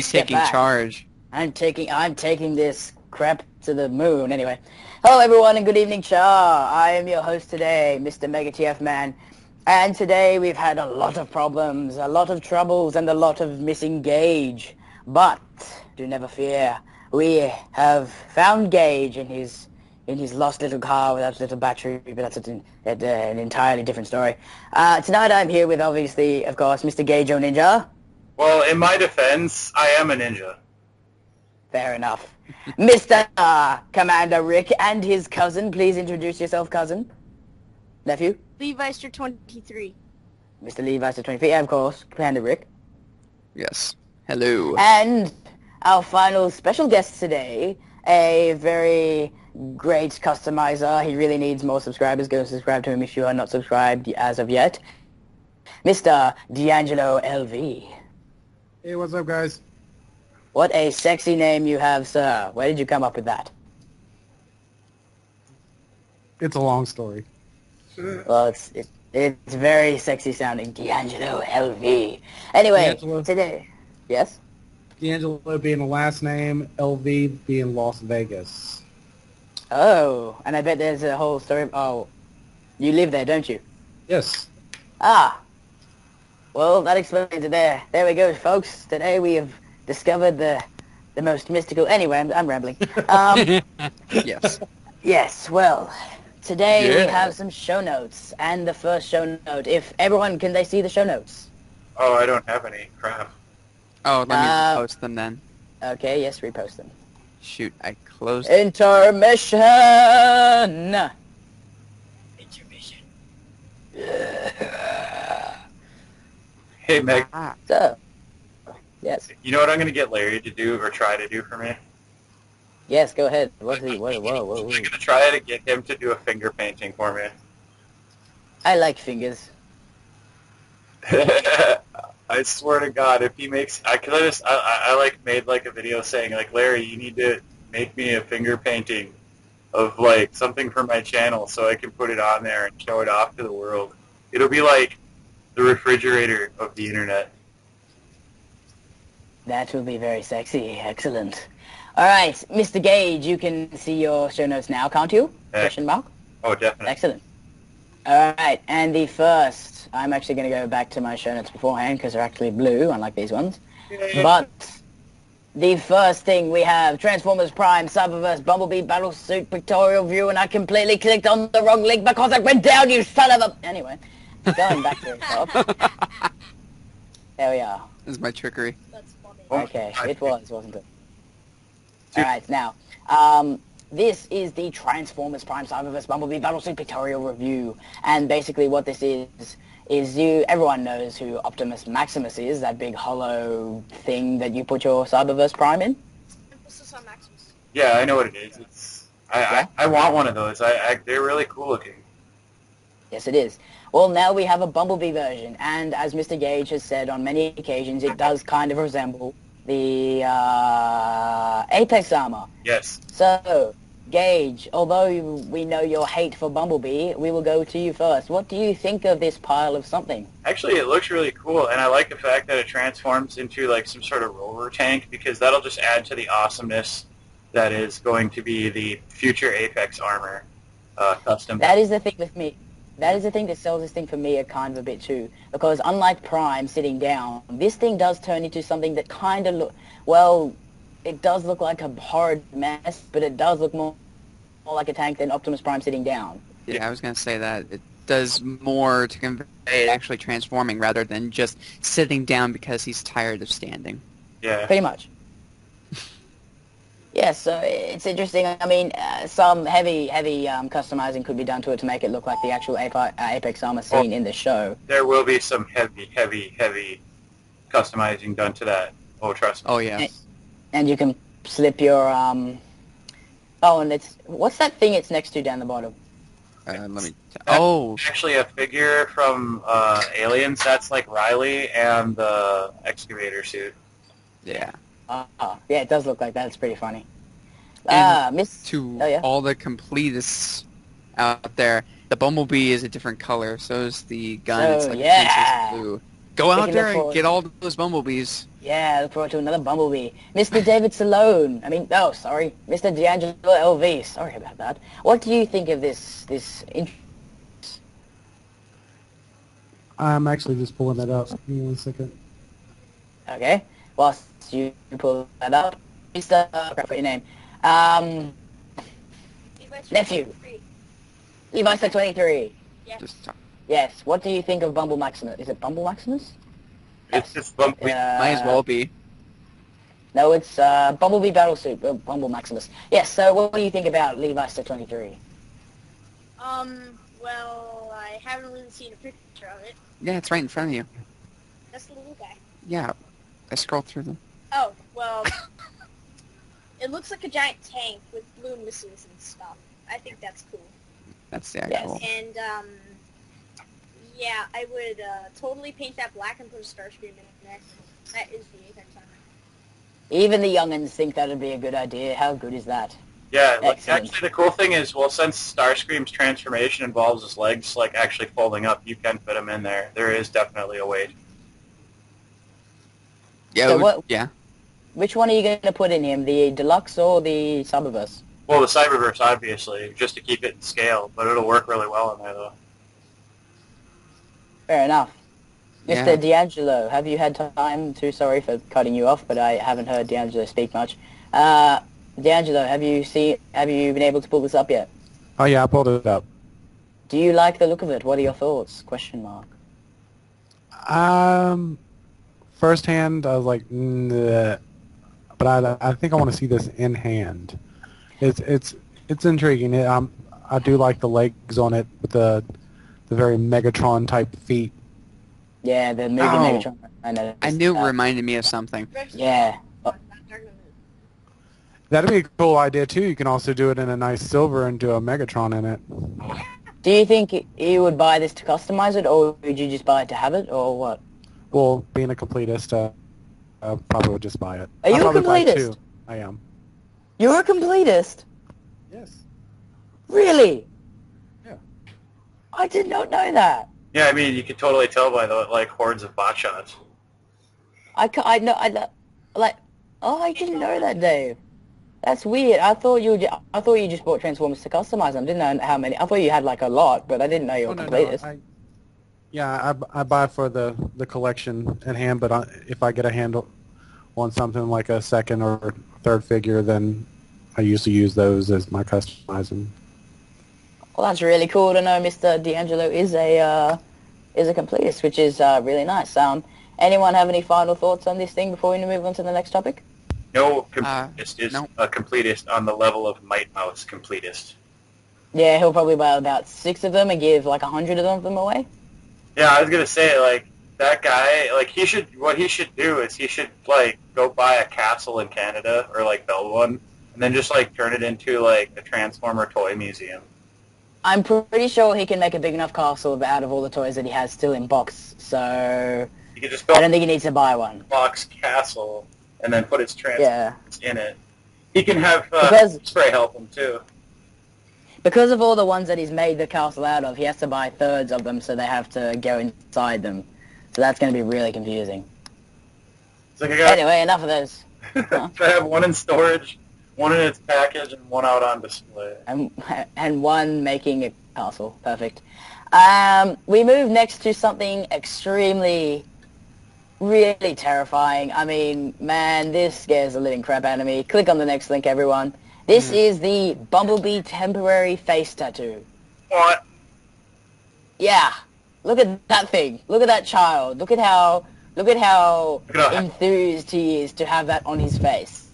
He's taking charge. I'm taking this crap to the moon. Anyway, hello everyone and good evening, Char. I am your host today, Mr. Mega TF Man. And today we've had a lot of problems, a lot of troubles, and a lot of missing Gage. But do never fear, we have found Gage in his lost little car without a little battery, but that's an entirely different story. Tonight I'm here with, obviously, of course, Mr. Gage Ninja. Well, in my defense, I am a ninja. Fair enough. Mr. Commander Rick and his cousin. Please introduce yourself, cousin. Nephew? Levister 23. Mr. Levister 23, of course. Commander Rick. Yes. Hello. And our final special guest today, a very great customizer. He really needs more subscribers. Go subscribe to him if you are not subscribed as of yet. Mr. D'Angelo LV. Hey, what's up, guys? What a sexy name you have, sir. Where did you come up with that? It's a long story. Well, it's very sexy sounding. D'Angelo LV. Anyway, D'Angelo. Today... Yes? D'Angelo being the last name, LV being Las Vegas. Oh, and I bet there's a whole story... Oh, you live there, don't you? Yes. Ah. Well, that explains it there. There we go, folks. Today we have discovered the most mystical... Anyway, I'm rambling. Yes. Yes, well, today we have some show notes. And the first show note, if everyone, can they see the show notes? Oh, I don't have any. Crap. Oh, let me post them then. Okay, yes, repost them. Shoot, I closed... Intermission! Intermission. Hey, Meg. So, yes. You know what I'm going to get Larry to do, or try to do for me? Yes, go ahead. Whoa. I'm going to try to get him to do a finger painting for me. I like fingers. I swear to God, if he makes... I made like a video saying, like, Larry, you need to make me a finger painting of, like, something for my channel so I can put it on there and show it off to the world. It'll be like the refrigerator of the internet. That will be very sexy. Excellent. All right, Mr. Gage, you can see your show notes now, can't you? Question mark? Oh, definitely. Excellent. All right, and the first... I'm actually going to go back to my show notes beforehand because they're actually blue, unlike these ones. But the first thing we have, Transformers Prime, Cyberverse, Bumblebee, Battlesuit, Pictorial View, and I completely clicked on the wrong link because it went down, you son of a... Anyway, going back to the top. There we are. This is my trickery. That's funny. Okay, it was, wasn't it? Alright, now, this is the Transformers Prime Cyberverse Bumblebee Battlesuit Pictorial Review, and basically what this is everyone knows who Optimus Maximus is, that big hollow thing that you put your Cyberverse Prime in? Emphasis on Maximus. Yeah, I know what it is. I want one of those. They're really cool looking. Yes, it is. Well, now we have a Bumblebee version, and as Mr. Gage has said on many occasions, it does kind of resemble the Apex armor. Yes. So, Gage, although we know your hate for Bumblebee, we will go to you first. What do you think of this pile of something? Actually, it looks really cool, and I like the fact that it transforms into like some sort of rover tank, because that'll just add to the awesomeness that is going to be the future Apex armor custom. That is the thing with me. That is the thing that sells this thing for me a kind of a bit too, because unlike Prime sitting down, this thing does turn into something that kind of it does look like a horrid mess, but it does look more like a tank than Optimus Prime sitting down. Yeah, I was going to say that. It does more to convey it actually transforming rather than just sitting down because he's tired of standing. Yeah. Pretty much. Yeah, so it's interesting. I mean, some heavy customizing could be done to it to make it look like the actual Apex armor seen in the show. There will be some heavy customizing done to that. Oh, trust me. Oh, yeah. And you can slip your, Oh, and what's that thing it's next to down the bottom? Let me... That's actually a figure from Aliens. That's like Riley and the excavator suit. Yeah. Yeah, it does look like that. It's pretty funny. All the completists out there, the Bumblebee is a different color. So is the gun. It's like a princess blue. Go out can there look and forward- get all those bumblebees. Yeah, look forward to another Bumblebee. Mr. David Salone. Sorry. Mr. D'Angelo LV. Sorry about that. What do you think of this I'm actually just pulling that up. Give me 1 second. Okay. Whilst you pull that up, Mr. I forgot your name. Nephew. Levi 23. Yeah. Just Yes. What do you think of Bumble Maximus? Is it Bumble Maximus? It's just Bumblebee. might as well be. No, it's Bumblebee Battlesuit, Bumble Maximus. Yes, so what do you think about Levi 23? Well, I haven't really seen a picture of it. Yeah, it's right in front of you. That's the little guy. Yeah, I scrolled through them. Oh, well, it looks like a giant tank with blue missiles and stuff. I think that's cool. That's the Yes. actual. And, yeah, I would, totally paint that black and put a Starscream in there. That is the Apex armor. Even the youngins think that'd be a good idea. How good is that? Yeah, like, Excellent. actually the cool thing is, well, since Starscream's transformation involves his legs, like, actually folding up, you can fit him in there. There is definitely a way. Yeah, So what- yeah. Which one are you going to put in him, the Deluxe or the Cyberverse? Well, the Cyberverse, obviously, just to keep it in scale, but it'll work really well in there, though. Fair enough. Yeah. Mr. D'Angelo, have you had time to, sorry for cutting you off, but I haven't heard D'Angelo speak much. D'Angelo, have you been able to pull this up yet? Oh yeah, I pulled it up. Do you like the look of it? What are your thoughts? Question mark. Firsthand, I was like, nah, but I think I want to see this in hand. It's intriguing. I do like the legs on it with the very Megatron type feet. Yeah, the movie Oh. Megatron. I noticed I knew it that. reminded me of something. Yeah. That'd be a cool idea too. You can also do it in a nice silver and do a Megatron in it. Do you think you would buy this to customize it, or would you just buy it to have it, or what? Well, being a completist, I probably would just buy it. Are you I'd a probably buy completist? two. I am. You're a completist? Yes. Really? Yeah. I did not know that. Yeah, I mean, you can totally tell by the, like, hordes of bot shots. I didn't know that, Dave. That's weird. I thought you just bought Transformers to customize them. Didn't know how many. I thought you had like a lot, but I didn't know you were a completist. I buy for the collection at hand, but if I get a handle on something like a second or third figure, then I usually use those as my customizing. Well, that's really cool to know. Mr. D'Angelo is a completist, which is really nice. Anyone have any final thoughts on this thing before we move on to the next topic? No completist is no. a completist on the level of Might Mouse completist. Yeah, he'll probably buy about 6 of them and give like 100 of them away. Yeah, I was gonna say, like, that guy, like, what he should do is he should, like, go buy a castle in Canada, or, like, build one, and then just, like, turn it into, like, a Transformer toy museum. I'm pretty sure he can make a big enough castle out of all the toys that he has still in box, so You could just I build don't think he needs to buy one. a box castle, and then put his Yeah. Transformers in it. He can have Because- Spray help him, too. Because of all the ones that he's made the castle out of, he has to buy thirds of them, so they have to go inside them. So that's going to be really confusing. It's like I got Anyway, enough of those. to have one in storage, one in its package, and one out on display. And one making a castle. Perfect. We move next to something extremely, really terrifying. I mean, man, this scares the living crap out of me. Click on the next link, everyone. This is the Bumblebee temporary face tattoo. What? Yeah. Look at that thing. Look at that child. Look at how Look at how- enthused he is to have that on his face.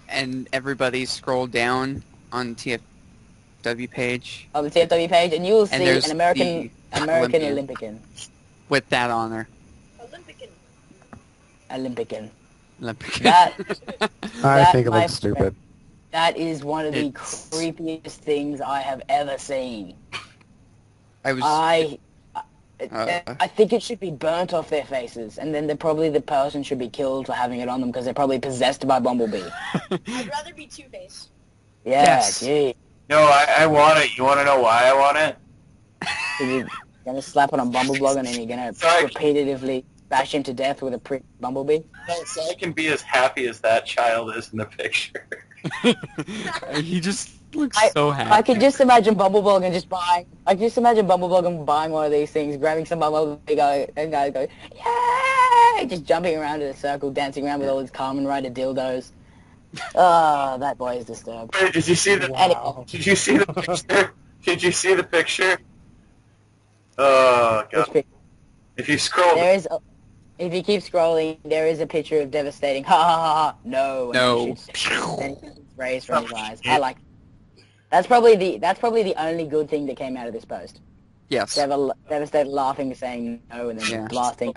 And everybody scroll down on TFW page On the TFW page, and you'll see there's an American the Olympian. with that on there. Olympican. Olympic. That I That, think it my looks stupid. friend, that is one of the It's- creepiest things I have ever seen. I was. I Uh. think it should be burnt off their faces, and then the person should be killed for having it on them because they're probably possessed by Bumblebee. I'd rather be Two-Face. Yeah, Yes. gee. No, I want it. You want to know why I want it? You're gonna slap it on Bumblebee, and then you're gonna Sorry. repetitively bash him to death with a prick Bumblebee. So I can be as happy as that child is in the picture. He just looks I- so happy. I can just imagine Bumblebee and just buying. I can just imagine Bumblebee buying one of these things, grabbing some Bumblebee, and guys go, yay! Just jumping around in a circle, dancing around with all his Kamen Rider dildos. Oh, that boy is disturbed. Wait, did you see the? Wow. Did you see the picture? Did you see the picture? Oh Which god! pic- If you scroll, There is, if you keep scrolling, there is a picture of devastating. Ha ha ha ha! No. No. And then he shoots rays from his eyes. I like. That's probably the only good thing that came out of this post. Yes. Devastated laughing, saying no, and then Yeah. blasting.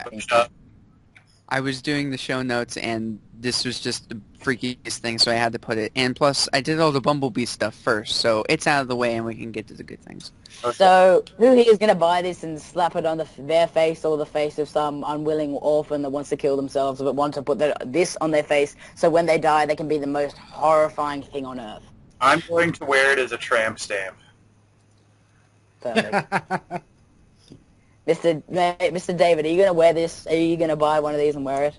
I was doing the show notes, and this was just the freakiest thing, so I had to put it. And plus, I did all the Bumblebee stuff first, so it's out of the way, and we can get to the good things. So, who here is going to buy this and slap it on their face or the face of some unwilling orphan that wants to kill themselves, but want to put this on their face so when they die, they can be the most horrifying thing on Earth? I'm going to wear it as a tramp stamp. Perfect. Mr. David, are you going to wear this? Are you going to buy one of these and wear it?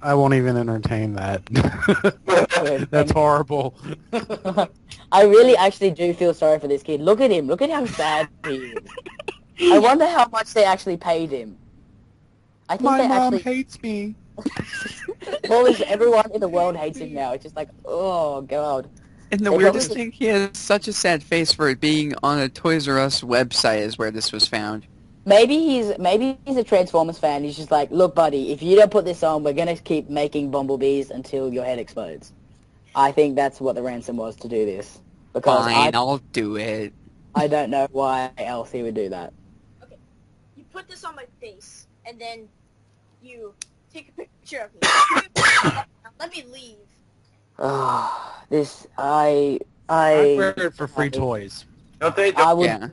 I won't even entertain that. That's horrible. I really actually do feel sorry for this kid. Look at him. Look at how sad he is. I wonder how much they actually paid him. I think My they mom actually... hates me. Well, everyone in the world hates him now. It's just like, oh, God. And the They weirdest probably- thing, he has such a sad face for it being on a Toys R Us website is where this was found. Maybe he's a Transformers fan. He's just like, look, buddy, if you don't put this on, we're going to keep making Bumblebees until your head explodes. I think that's what the ransom was to do this. Because Fine, I'll do it. I don't know why else he would do that. Okay, you put this on my face, and then you take a picture of me. Let me leave. Oh, I wear it for free toys. Don't they? I would Yeah.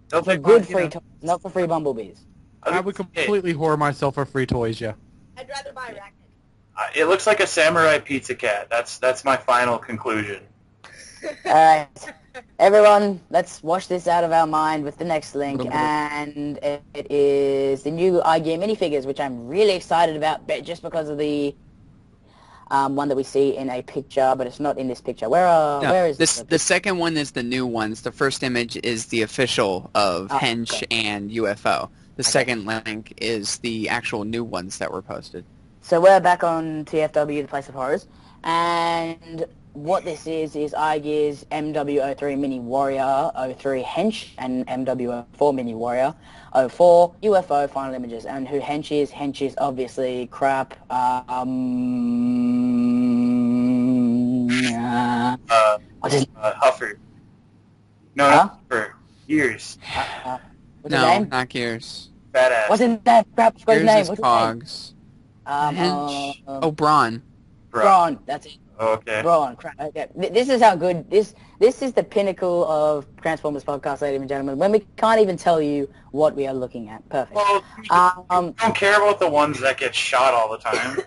Don't for they? good free toys, not for free Bumblebees. I would completely whore myself for free toys, yeah. I'd rather buy Arachnid. It looks like a samurai pizza cat. That's my final conclusion. Alright, everyone, let's wash this out of our mind with the next link, and it is the new IGear minifigures, which I'm really excited about, but just because of the one that we see in a picture, but it's not in this picture. Where is this? The second one is the new ones. The first image is the official of Hench okay. and UFO. The second link is the actual new ones that were posted. So we're back on TFW, the Place of Horrors, and what this is IGear's MW03 Mini Warrior 03 Hench and MW04 Mini Warrior 04 UFO final images. And who Hench is obviously crap. What's his Huffer. No, Huh? not Huffer. Years. what's his No, name? not Gears. Badass. What's his name? Crap, what's his Gears name? is What's his name? Cogs. Hench. Oh, Braun. Braun, that's it. Okay. Braun, crap. Okay. This is how good this is the pinnacle of Transformers podcast, ladies and gentlemen. When we can't even tell you what we are looking at. Perfect. Well, you don't care about the ones that get shot all the time.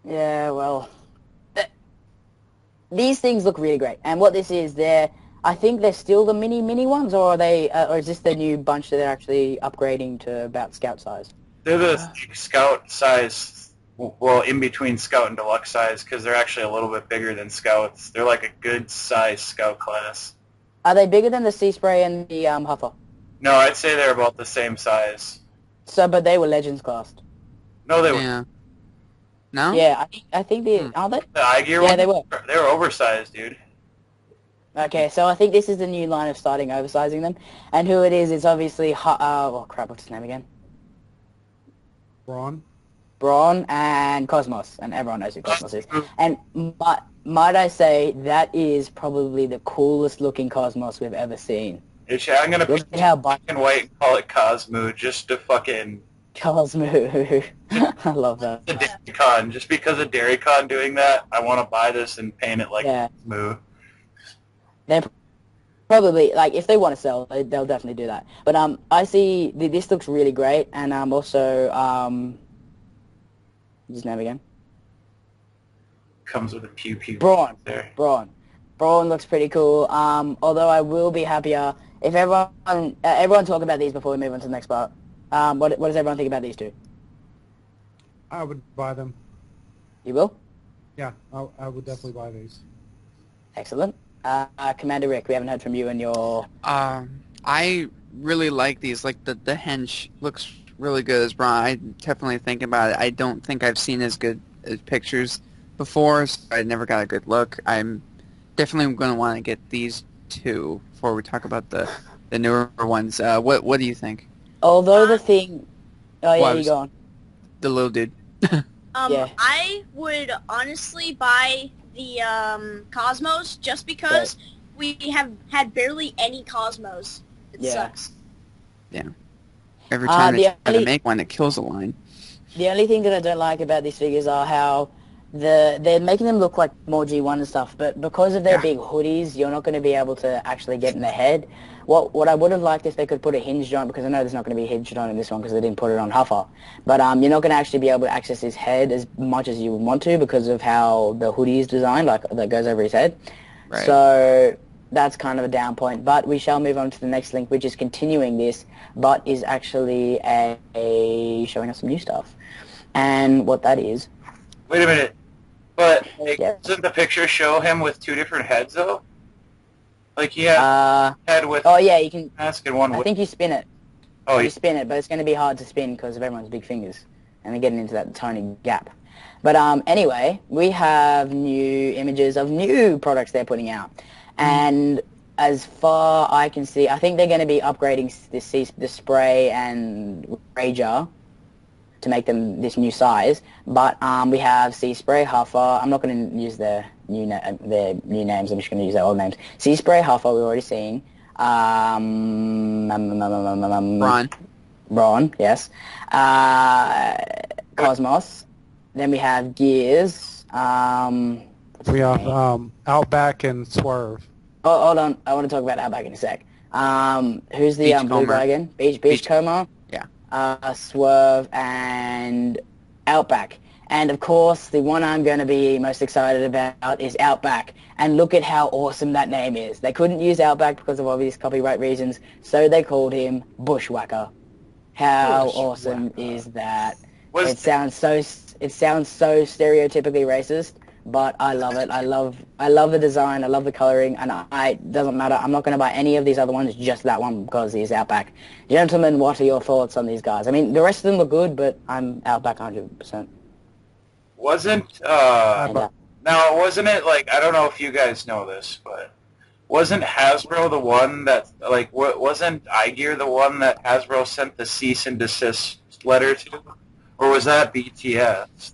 Yeah, well, these things look really great. And what this is, I think they're still the mini ones, or are they, or is this the new bunch that they're actually upgrading to about Scout size? They're the Scout size, well, in between Scout and Deluxe size, because they're actually a little bit bigger than Scouts. They're like a good size Scout class. Are they bigger than the Sea Spray and the Huffer? No, I'd say they're about the same size. So, but they were Legends classed. No, they were. Yeah. No? Yeah, I think they are they? The IGear Yeah, ones, they were. They were oversized, dude. Okay, so I think this is the new line of starting oversizing them. And who it is obviously, oh crap, what's his name again? Braun and Cosmos, and everyone knows who Cosmos is. And might I say, that is probably the coolest looking Cosmos we've ever seen. I'm gonna Look put at how black and white and call it Cosmo just to fucking Cosmo. I love that. the DairyCon. Just because of DairyCon doing that, I want to buy this and paint it like Yeah. Cosmo. They're probably, like, if they want to sell, they'll definitely do that. But I see, this looks really great, and also, what's his name again? Comes with a pew pew. Braun. There. Braun looks pretty cool. Although I will be happier if everyone talk about these before we move on to the next part. What does everyone think about these two? I would buy them. You will? Yeah, I would definitely buy these. Excellent. Commander Rick, we haven't heard from you and your... I really like these. Like the hench looks really good as Braun. I definitely think about it. I don't think I've seen as good as pictures before, so I never got a good look. I'm definitely going to want to get these two before we talk about the newer ones. What do you think? Although the thing... Oh, yeah, Well, you go on. The little dude. Yeah. I would honestly buy the Cosmos just because we have had barely any Cosmos. It sucks. Yeah. Every time they try to only- make one, it kills a line. The only thing that I don't like about these figures are how they're making them look like more G1 and stuff, but because of their big hoodies, you're not going to be able to actually get in the head. What I would have liked if they could put a hinge on, because I know there's not going to be a hinge on in this one because they didn't put it on Huffer, but you're not going to actually be able to access his head as much as you would want to because of how the hoodie is designed, like that goes over his head. Right. So that's kind of a down point, but we shall move on to the next link, which is continuing this, but is actually a showing us some new stuff. And what that is... Wait a minute. But, like, doesn't the picture show him with two different heads, though? Like, he has head with oh, yeah, you can... mask and one with... I think you spin it. Oh, you spin it, but it's going to be hard to spin because of everyone's big fingers. And they're getting into that tiny gap. But anyway, we have new images of new products they're putting out. And as far I can see, I think they're going to be upgrading the spray and Rager to make them this new size. But we have Sea Spray, Huffer. I'm not going to use their new names. I'm just going to use their old names. Sea Spray, Huffer, we've already seen. Braun, yes. Cosmos. Then we have Gears. We have Outback and Swerve. Oh, hold on. I want to talk about Outback in a sec. Who's the blue guy again? Beachcomber? Yeah. Swerve and Outback. And of course, the one I'm going to be most excited about is Outback. And look at how awesome that name is. They couldn't use Outback because of obvious copyright reasons, so they called him Bushwhacker. How awesome is that? It sounds so stereotypically racist, but I love it. I love the design. I love the coloring, and it doesn't matter. I'm not going to buy any of these other ones, just that one because he's Outback. Gentlemen, what are your thoughts on these guys? I mean, the rest of them look good, but I'm Outback 100%. Wasn't wasn't it like, I don't know if you guys know this, but wasn't Hasbro the one that, like, wasn't IGear the one that Hasbro sent the cease and desist letter to, or was that BTS?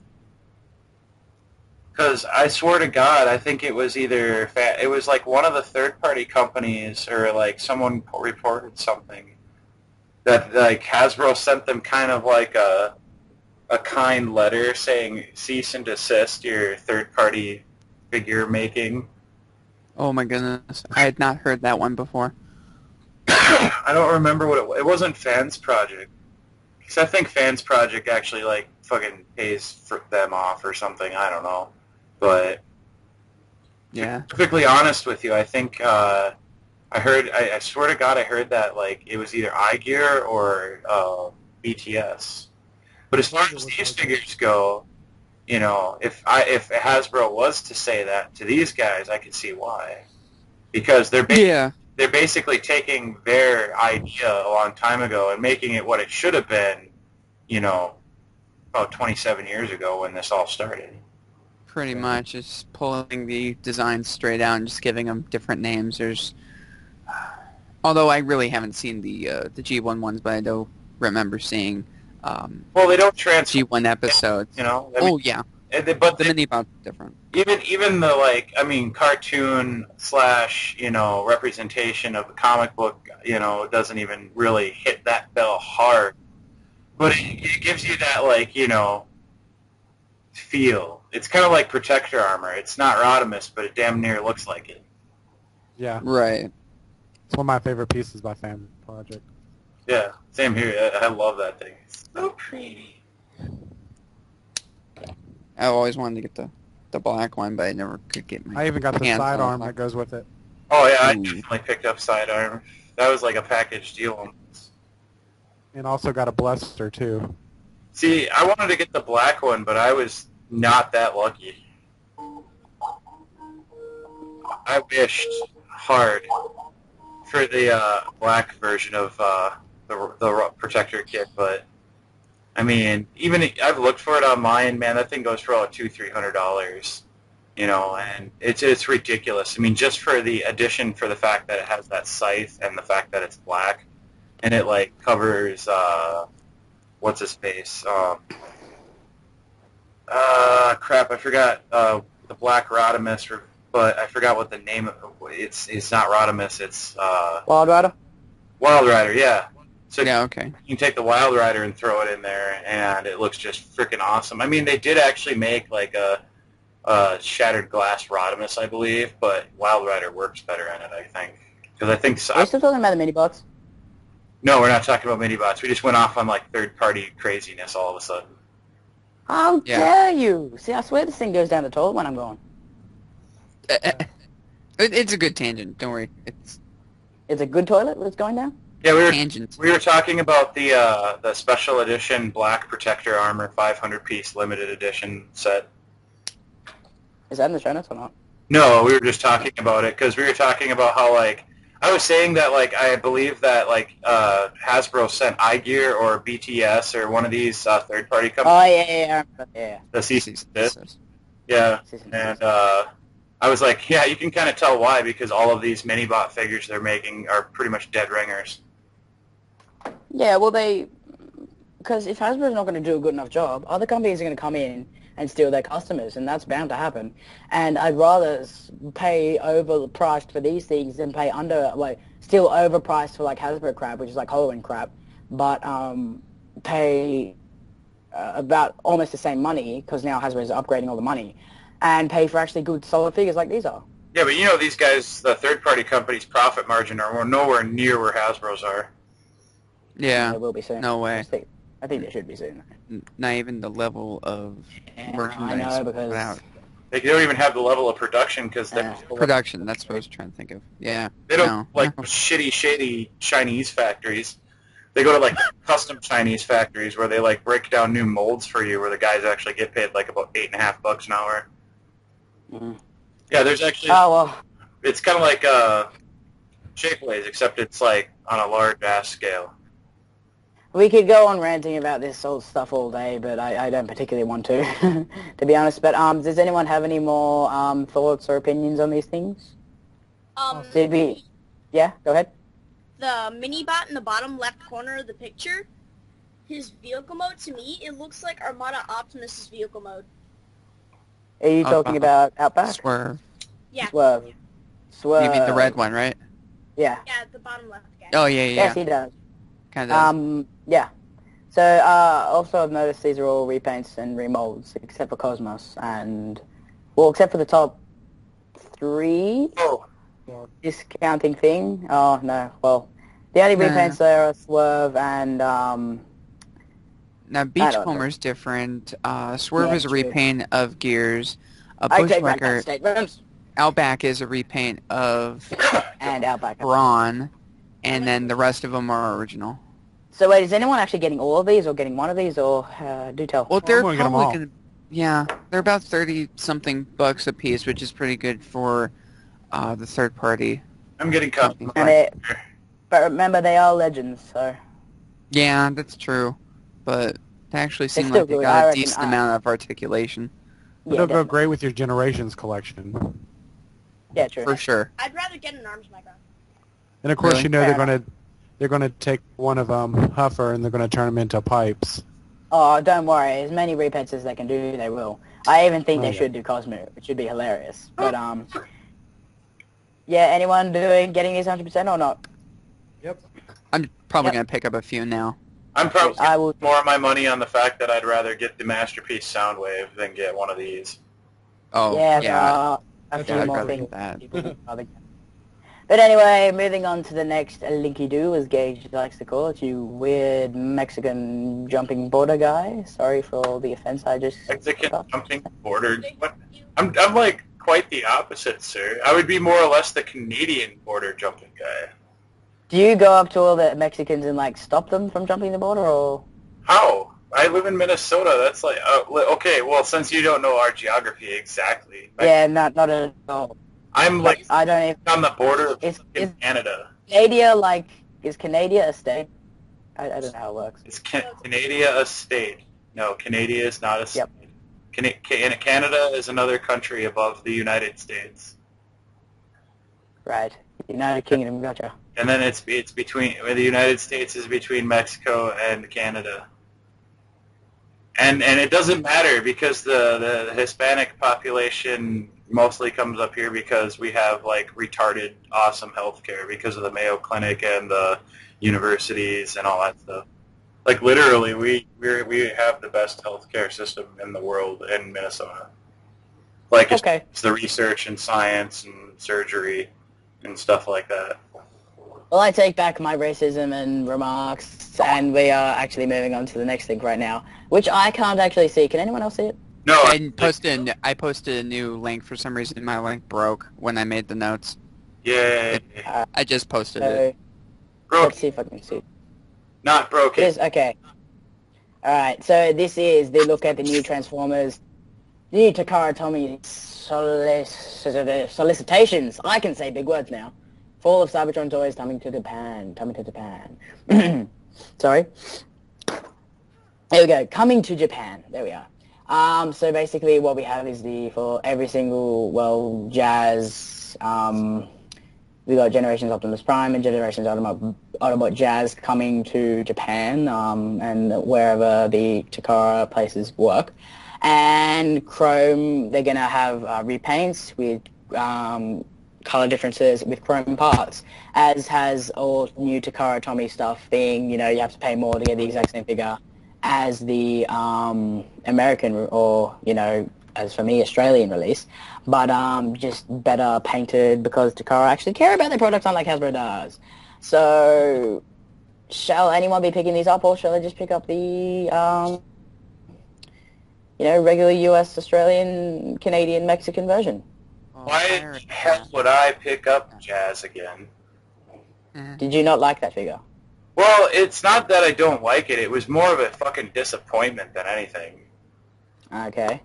Because I swear to God, I think it was either it was like one of the third-party companies, or like someone reported something that like Hasbro sent them kind of like a kind letter saying cease and desist your third-party figure making. Oh my goodness, I had not heard that one before. I don't remember what it was. It wasn't Fans Project. Because I think Fans Project actually like fucking pays for them off or something. I don't know. But yeah, to be perfectly honest with you, I think I swear to God, I heard that like it was either IGear or BTS. But as far as these figures go, you know, if Hasbro was to say that to these guys, I could see why, because they're basically taking their idea a long time ago and making it what it should have been, you know, about 27 years ago when this all started. Pretty much, it's pulling the designs straight out and just giving them different names. Although I really haven't seen the G1 ones, but I do remember seeing. Well, they don't transfer G1 episodes. You know. Oh yeah. But the mini bots different. Even the cartoon / representation of the comic book, doesn't even really hit that bell hard. But it gives you that feel. It's kind of like Protector armor. It's not Rodimus, but it damn near looks like it. Yeah. Right. It's one of my favorite pieces by Fan Project. Yeah, same here. I love that thing. It's so pretty. I always wanted to get the black one, but I never could get my I even got the hands on sidearm it. that goes with it. Oh yeah, I definitely picked up sidearm. That was like a package deal. And also got a Blaster too. See, I wanted to get the black one, but I was not that lucky. I wished hard for the black version of the protector kit, but I mean, even I've looked for it online. Man, that thing goes for about $200-300, you know, and it's ridiculous. I mean, just for the addition, for the fact that it has that scythe and the fact that it's black, and it like covers what's his face? Crap, I forgot the black Rodimus, but I forgot what the name of it's not Rodimus, it's Wild Rider? Wild Rider, yeah. So Yeah, okay. you can take the Wild Rider and throw it in there, and it looks just freaking awesome. I mean, they did actually make like a Shattered Glass Rodimus, I believe, but Wild Rider works better in it, I think. Because I think... Are you still talking about the mini-bots? No, we're not talking about mini-bots. We just went off on like third-party craziness all of a sudden. How dare you? See, I swear this thing goes down the toilet when I'm gone. It's a good tangent. Don't worry. It's a good toilet that's going down? Yeah, Tangent. we were talking about the special edition Black Protector Armor 500-piece limited edition set. Is that in the show notes or not? No, we were just talking about it because we were talking about how, like, I was saying that, like, I believe that, like, Hasbro sent IGear or BTS or one of these third-party companies. Oh, yeah. The cease and desist. Yeah, and I was like, yeah, you can kind of tell why, because all of these mini-bot figures they're making are pretty much dead ringers. Yeah, well, because if Hasbro's not going to do a good enough job, other companies are going to come in and steal their customers, and that's bound to happen. And I'd rather pay overpriced for these things than pay still overpriced for like Hasbro crap, which is like Halloween crap, but pay about almost the same money, because now Hasbro is upgrading all the money, and pay for actually good solid figures like these are. Yeah, but you know these guys, the third-party companies' profit margin are nowhere near where Hasbro's are. Yeah. They will be soon. No way. I think they should be soon. Not even the level of merchandise. I know, because... without They don't even have the level of production because they're production. That's what I was trying to think of. Yeah. They don't like shitty, shady Chinese factories. They go to like custom Chinese factories where they like break down new molds for you, where the guys actually get paid like about $8.50 an hour. Mm-hmm. Yeah, there's actually. Oh well. It's kind of like Shapeways, except it's like on a large ass scale. We could go on ranting about this old stuff all day, but I don't particularly want to, to be honest. But does anyone have any more thoughts or opinions on these things? Yeah, go ahead. The mini-bot in the bottom left corner of the picture, his vehicle mode, to me, it looks like Armada Optimus's vehicle mode. Are you talking about Outback? Swerve. Yeah. Swerve. You mean the red one, right? Yeah. Yeah, the bottom left guy. Oh, yeah. Yes, he does. Kind of. Yeah. So, also I've noticed these are all repaints and remolds, except for Cosmos, and, well, except for the top 3 discounting thing. Oh, no, well, the only repaints there are Swerve and, Now, Beachcomber's different. Swerve is a repaint of Gears. I take back that statement. Outback is a repaint of and Outback. Brawn, and then the rest of them are original. So wait, is anyone actually getting all of these, or getting one of these, or do tell? Well, they're probably going to... Yeah, they're about 30-something bucks a piece, which is pretty good for the third party. I'm getting custom. But remember, they are legends, so... Yeah, that's true. But they actually seem still like they good. got I a decent amount of articulation. Yeah, It'll go great with your Generations collection. Yeah, true. For sure. I'd rather get an arms Micron. And of course, Really? you know they're gonna take one of Huffer and they're gonna turn them into pipes. Oh, don't worry. As many repaints as they can do, they will. I even think they should do Cosmo. It should be hilarious. But yeah. Anyone getting these 100% or not? Yep. I'm probably going to pick up a few now. I'm probably spending more of my money on the fact that I'd rather get the Masterpiece Soundwave than get one of these. Oh, yeah. A few more things. But anyway, moving on to the next Linky-Doo, as Gage likes to call it, you weird Mexican jumping border guy. Sorry for all the offense I just... Mexican jumping border? What? I'm like quite the opposite, sir. I would be more or less the Canadian border jumping guy. Do you go up to all the Mexicans and, like, stop them from jumping the border, or...? How? I live in Minnesota. That's like okay. Well, since you don't know our geography exactly, Yeah, not at all. I'm like I don't even. on the border of Is Canada. Canada like? Is Canada a state? I don't know how it works. Is Canada a state? No, Canada is not a state. Yep. Canada is another country above the United States. Right. United Kingdom, gotcha. And then it's between the United States is between Mexico and Canada. And it doesn't matter because the Hispanic population mostly comes up here because we have like retarded awesome healthcare because of the Mayo Clinic and the universities and all that stuff. Like literally, we have the best healthcare system in the world in Minnesota. Like it's the research and science and surgery and stuff like that. Well, I take back my racism and remarks, and we are actually moving on to the next thing right now, which I can't actually see. Can anyone else see it? No, I posted a new link. For some reason, my link broke when I made the notes. Yeah. I just posted it. Broke. Let's see if I can see it. Not broken. Okay. Alright, so this is the look at the new Transformers, new Takara Tomy Solicitations. I can say big words now. Fall of Cybertron toys coming to Japan. Sorry. There we go. Coming to Japan. There we are. So basically what we have is for every single, Jazz, we got Generations Optimus Prime and Generations Autobot Jazz coming to Japan, and wherever the Takara places work. And Chrome, they're going to have repaints with color differences with chrome parts, as has all new Takara Tomy stuff being, you have to pay more to get the exact same figure as the American, or, as for me, Australian release, but just better painted because Takara actually care about their products unlike Hasbro does. So, shall anyone be picking these up, or shall I just pick up the, regular US, Australian, Canadian, Mexican version? Why the hell would I pick up Jazz again? Did you not like that figure? Well, it's not that I don't like it. It was more of a fucking disappointment than anything. Okay.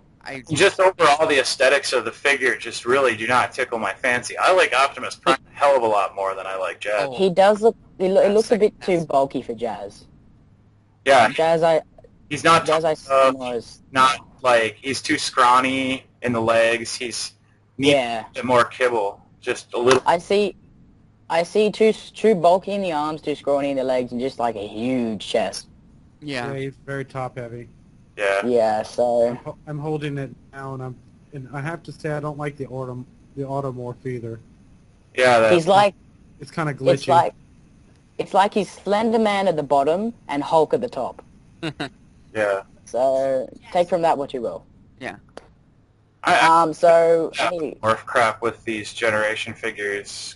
Just overall, the aesthetics of the figure just really do not tickle my fancy. I like Optimus Prime a hell of a lot more than I like Jazz. He does look... It looks a bit too bulky for Jazz. Yeah. He's not... Jazz not like... He's too scrawny in the legs. He's... a bit more kibble. Just a little... I see too bulky in the arms, too scrawny in the legs, and just like a huge chest. Yeah, he's very top heavy. Yeah. Yeah, so... I'm holding it now, and I have to say I don't like the Automorph either. Yeah, he's like... It's kind of glitchy. It's like he's Slender Man at the bottom and Hulk at the top. Yeah. So, take from that what you will. Yeah. Morph crap with these generation figures.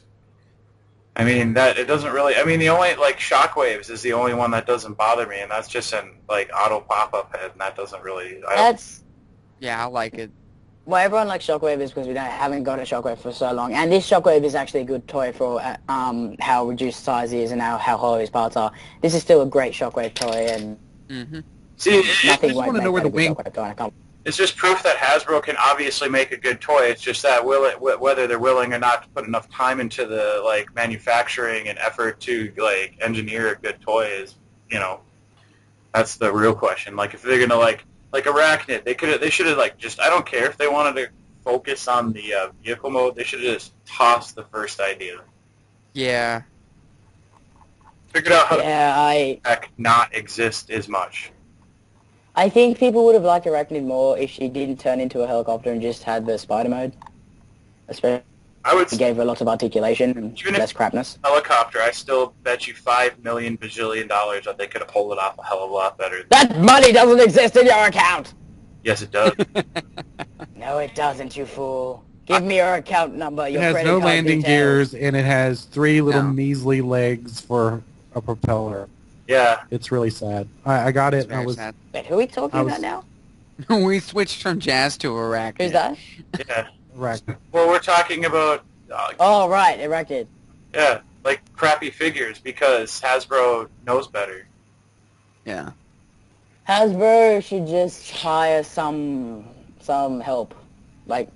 I mean, it doesn't really... I mean, the only, Shockwaves is the only one that doesn't bother me, and that's just an, auto pop-up head, and that doesn't really... Yeah, I like it. Well, everyone likes Shockwave is because we haven't got a Shockwave for so long, and this Shockwave is actually a good toy for how reduced size he is and how hollow his parts are. This is still a great Shockwave toy, and See, nothing won't make that a good Shockwave toy. It's just proof that Hasbro can obviously make a good toy. It's just that whether they're willing or not to put enough time into the manufacturing and effort to engineer a good toy is, that's the real question. If they're gonna like Arachnid, they should have just, I don't care if they wanted to focus on the vehicle mode, they should have just tossed the first idea. Yeah. Figured out how to not exist as much. I think people would have liked Arachnid more if she didn't turn into a helicopter and just had the spider mode. Especially, it gave her lots of articulation and less crapness. Helicopter, I still bet you $5 million bajillion that they could have pulled it off a hell of a lot better. That money doesn't exist in your account! Yes, it does. No, it doesn't, you fool. Give me your account number, your credit card. It has no landing gears, and it has 3 little measly legs for a propeller. Yeah. It's really sad. I got it. Sad. Wait, who are we talking about now? We switched from Jazz to Arachnid. Who's that? Yeah. Arachnid. Well, we're talking about... oh, right, Arachnid. Yeah, crappy figures because Hasbro knows better. Yeah. Hasbro should just hire some help. Like,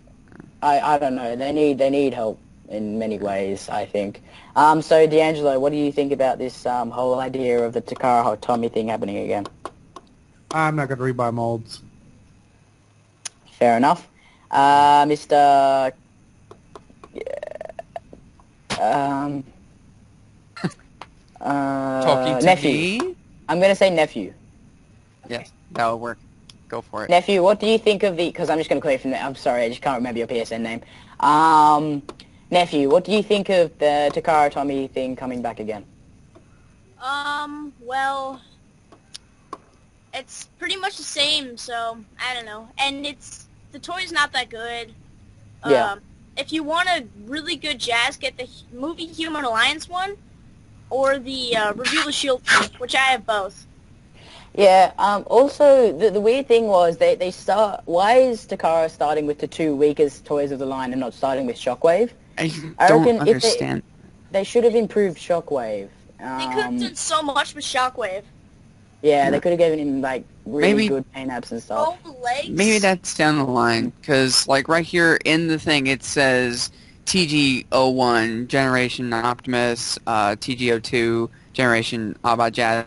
I don't know. They need help in many ways, I think. So D'Angelo, what do you think about this whole idea of the Takara Tomy thing happening again? I'm not going to rebuy molds. Fair enough. Mr. Talking to nephew. me? I'm gonna say nephew. Yes, that'll work. Go for it. Nephew, what do you think of the? Because I'm just gonna clear from there. I'm sorry, I just can't remember your PSN name. Nephew, what do you think of the Takara Tomy thing coming back again? Well, it's pretty much the same, so I don't know. And the toy's not that good. Yeah. If you want a really good jazz, get the movie Human Alliance one, or the Reveal the Shield one, which I have both. Yeah. Also, the weird thing was they start. Why is Takara starting with the two weakest toys of the line and not starting with Shockwave? I I don't reckon understand. They should have improved Shockwave. They could have done so much with Shockwave. Yeah, they could have given him like really Maybe- good paint apps and stuff. Oh, legs. Maybe that's down the line, because like right here in the thing it says TG01 Generation Optimus, TG02 Generation Abajad,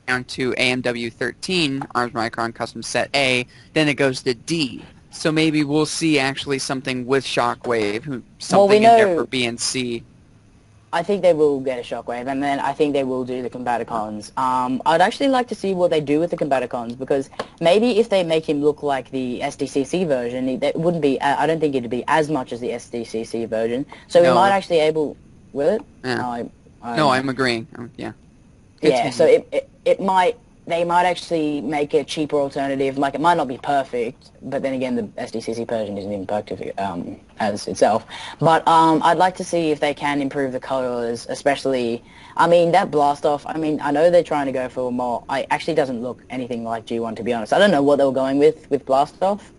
down to AMW 13 Arms Micron Custom Set A, then it goes to D. So maybe we'll see actually something with Shockwave, something we in there know- for B and C. I think they will get a Shockwave, and then I think they will do the Combaticons. I'd actually like to see what they do with the Combaticons, because maybe if they make him look like the SDCC version, that wouldn't be. I don't think it'd be as much as the SDCC version. So we No. might actually able. Will it? Yeah. No, No, I'm agreeing. Yeah. Yeah, so it might. They might actually make a cheaper alternative. Like, it might not be perfect, but then again, the SDCC version isn't even perfect as itself. But I'd like to see if they can improve the colors, especially. I mean, that blast off. I mean, I know they're trying to go for more. It actually doesn't look anything like G1, to be honest. I don't know what they were going with blast off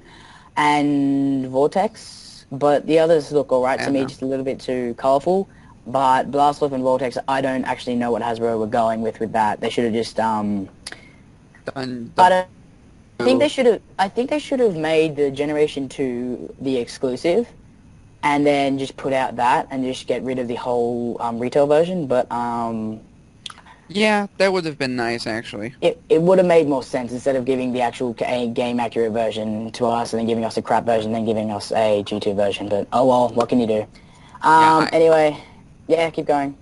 and Vortex, but the others look alright to me, just a little bit too colorful. But Blast Off and Vortex, I don't actually know what Hasbro were going with that. They should have just Done I think they should have. I think they should have made the Generation 2 the exclusive, and then just put out that and just get rid of the whole retail version. But yeah, that would have been nice actually. it would have made more sense instead of giving the actual game accurate version to us and then giving us a crap version, then giving us a G2 version. But oh well, what can you do? Anyway, yeah, keep going.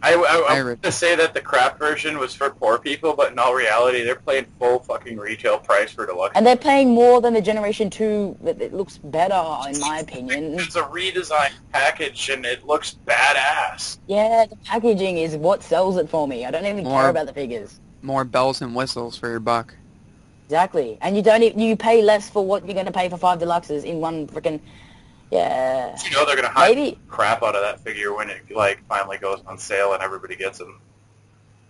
I was going to say that the crap version was for poor people, but in all reality, they're paying full fucking retail price for deluxe. And they're paying more than the Generation 2. It looks better, in my opinion. It's a redesigned package, and it looks badass. Yeah, the packaging is what sells it for me. I don't even care about the figures. More bells and whistles for your buck. Exactly. And you pay less for what you're going to pay for 5 deluxes in one freaking... Yeah. You know they're going to hype crap out of that figure when it finally goes on sale and everybody gets them.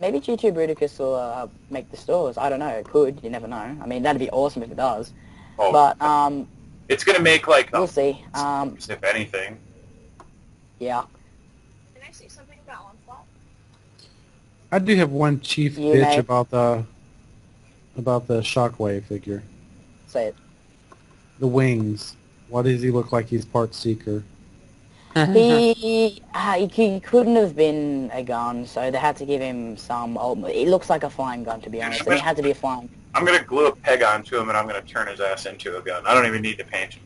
Maybe G2 Bruticus will make the stores. I don't know. It could. You never know. I mean, that'd be awesome if it does. Oh, but it's going to make we'll see. If anything. Yeah. Can I say something about Onslaught? I do have one chief bitch about the Shockwave figure. Say it. The wings. Why does he look like he's part Seeker? He couldn't have been a gun, so they had to give him some... It looks like a flying gun, to be honest. And it had to be a flying... I'm going to glue a peg onto him, and I'm going to turn his ass into a gun. I don't even need to paint him.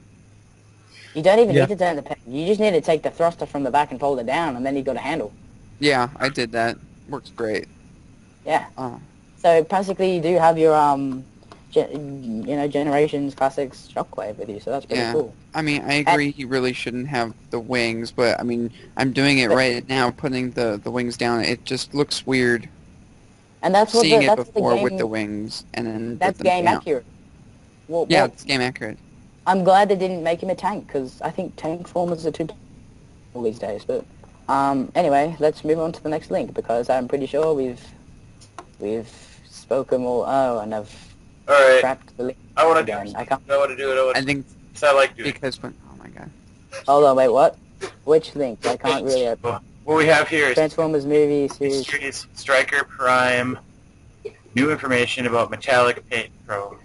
You don't even need to turn the peg. You just need to take the thruster from the back and fold it down, and then you've got a handle. Yeah, I did that. Works great. Yeah. So basically, you do have your Generations Classics Shockwave with you, so that's pretty cool. I mean, I agree he really shouldn't have the wings, but I mean, I'm doing it right now, putting the wings down. It just looks weird. And that's what seeing that's it before the game, with the wings, and then that's game accurate. Well, it's game accurate. I'm glad they didn't make him a tank, because I think tank formers are too all these days. But anyway, let's move on to the next link, because I'm pretty sure we've spoken all. Oh, and I've crapped the link. I want to again. do it. I can't. I want to do it. I think I like doing because when, oh my god. Hold on, wait, what? Which link? I can't really open. What we have here is Transformers movie series. Striker Prime New information about metallic paint chrome.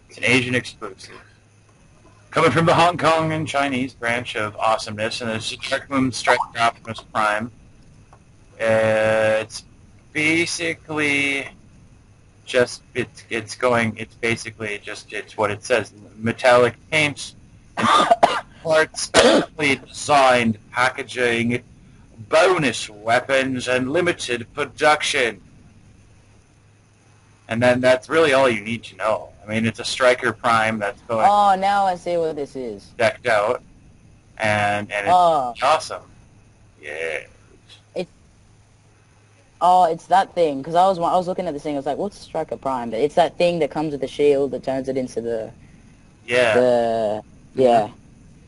It's an Asian exclusive. Coming from the Hong Kong and Chinese branch of Awesomeness, and it's Dark Moon Striker Optimus Prime. It's basically just it's basically just what it says. Metallic paints, parts, specially designed packaging, bonus weapons, and limited production. And then that's really all you need to know. I mean, it's a Striker Prime that's going. Oh, now I see what this is. Decked out, and it's awesome. Yeah. It's that thing. Because I was looking at this thing. I was like, "What's Striker Prime?" It's that thing that comes with the shield that turns it into the. Yeah.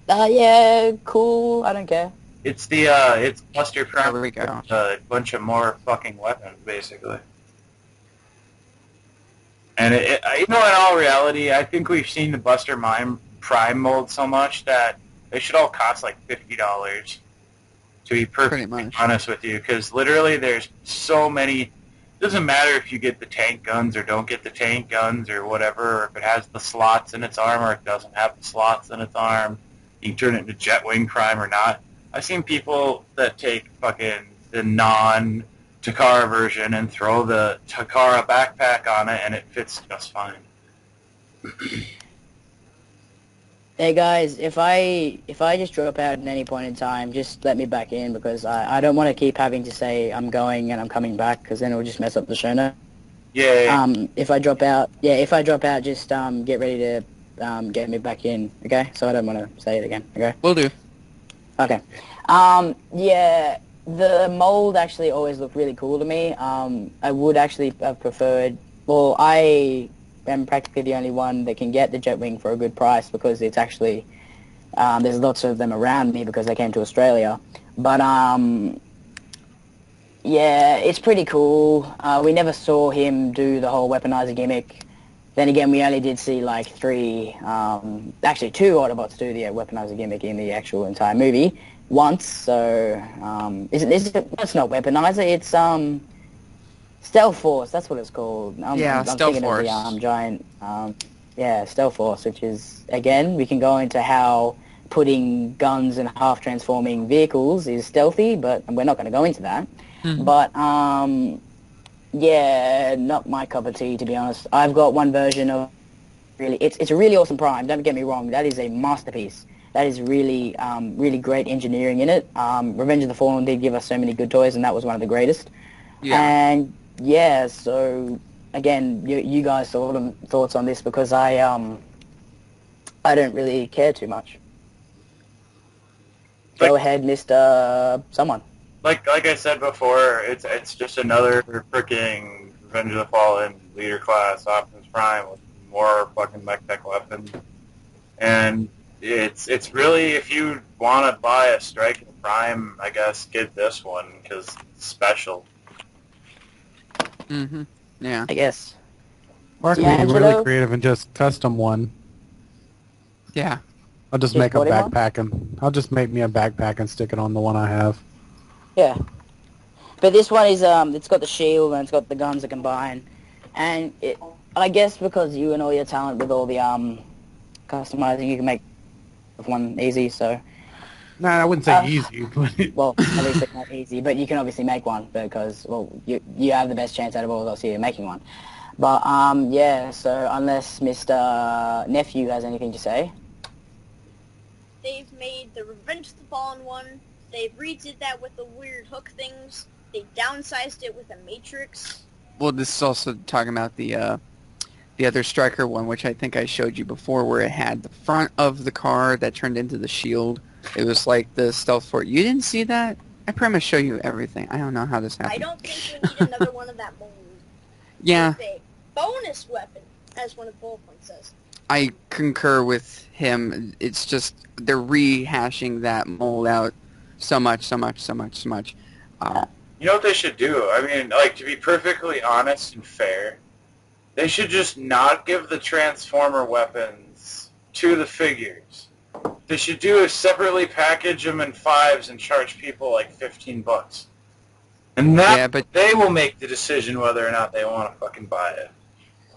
Yeah, cool. I don't care. It's the it's Buster Prime. There we go. A bunch of more fucking weapons, basically. And you know, in all reality, I think we've seen the Buster Prime mold so much that they should all cost like $50. To be perfectly honest with you, because literally there's so many. It doesn't matter if you get the tank guns or don't get the tank guns or whatever, or if it has the slots in its arm or it doesn't have the slots in its arm. You can turn it into Jetwing Prime or not. I've seen people that take fucking the non-Takara version and throw the Takara backpack on it, and it fits just fine. Hey guys, if I just drop out at any point in time, just let me back in, because I don't want to keep having to say I'm going and I'm coming back, because then it will just mess up the show note. Yeah. If I drop out, just get ready to get me back in, okay? So I don't want to say it again, okay? Will do. Okay. Yeah, the mold actually always looked really cool to me. I would actually have preferred, well, I am practically the only one that can get the Jetwing for a good price, because it's actually, there's lots of them around me because they came to Australia. But, yeah, it's pretty cool. We never saw him do the whole weaponizer gimmick. Then again, we only did see like actually two Autobots do the weaponizer gimmick in the actual entire movie once. So, it's not weaponizer, it's Stealth Force, that's what it's called. I'm Stealth Force. Of the giant, Stealth Force, which is, again, we can go into how putting guns in half-transforming vehicles is stealthy, but we're not going to go into that. Mm-hmm. But, yeah, not my cup of tea, to be honest. I've got one version of, really, it's a really awesome Prime, don't get me wrong, that is a masterpiece. That is really, really great engineering in it. Revenge of the Fallen did give us so many good toys, and that was one of the greatest. Yeah. And yeah, so again, you guys sort of thoughts on this, because I don't really care too much. Go ahead, Mr. Someone. Like I said before, it's just another freaking Revenge of the Fallen leader class Optimus Prime with more fucking mech tech weapons, and it's really, if you want to buy a Striker Prime, I guess get this one because it's special. Mm-hmm. Yeah. I guess. Or I can be really creative and just custom one. Yeah. I'll just make a backpack I'll just make me a backpack and stick it on the one I have. Yeah. But this one is it's got the shield and it's got the guns that combine, and I guess because you and all your talent with all the customizing, you can make one easy. So. No, I wouldn't say easy. Well, at least it's not easy, but you can obviously make one because, well, you have the best chance out of all of us here making one. But, yeah, so unless Mr. Nephew has anything to say. They've made the Revenge of the Fallen one. They've redid that with the weird hook things. They downsized it with a matrix. Well, this is also talking about the other Striker one, which I think I showed you before, where it had the front of the car that turned into the shield. It was like the Stealth Force. You didn't see that? I promise to show you everything. I don't know how this happened. I don't think we need another one of that mold. Yeah. It's a bonus weapon, as one of the bullet points says. I concur with him. It's just they're rehashing that mold out so much. You know what they should do? I mean, like, to be perfectly honest and fair, they should just not give the Transformer weapons to the figures. They should do is separately package them in 5s and charge people like $15. And that Yeah, but they will make the decision whether or not they want to fucking buy it.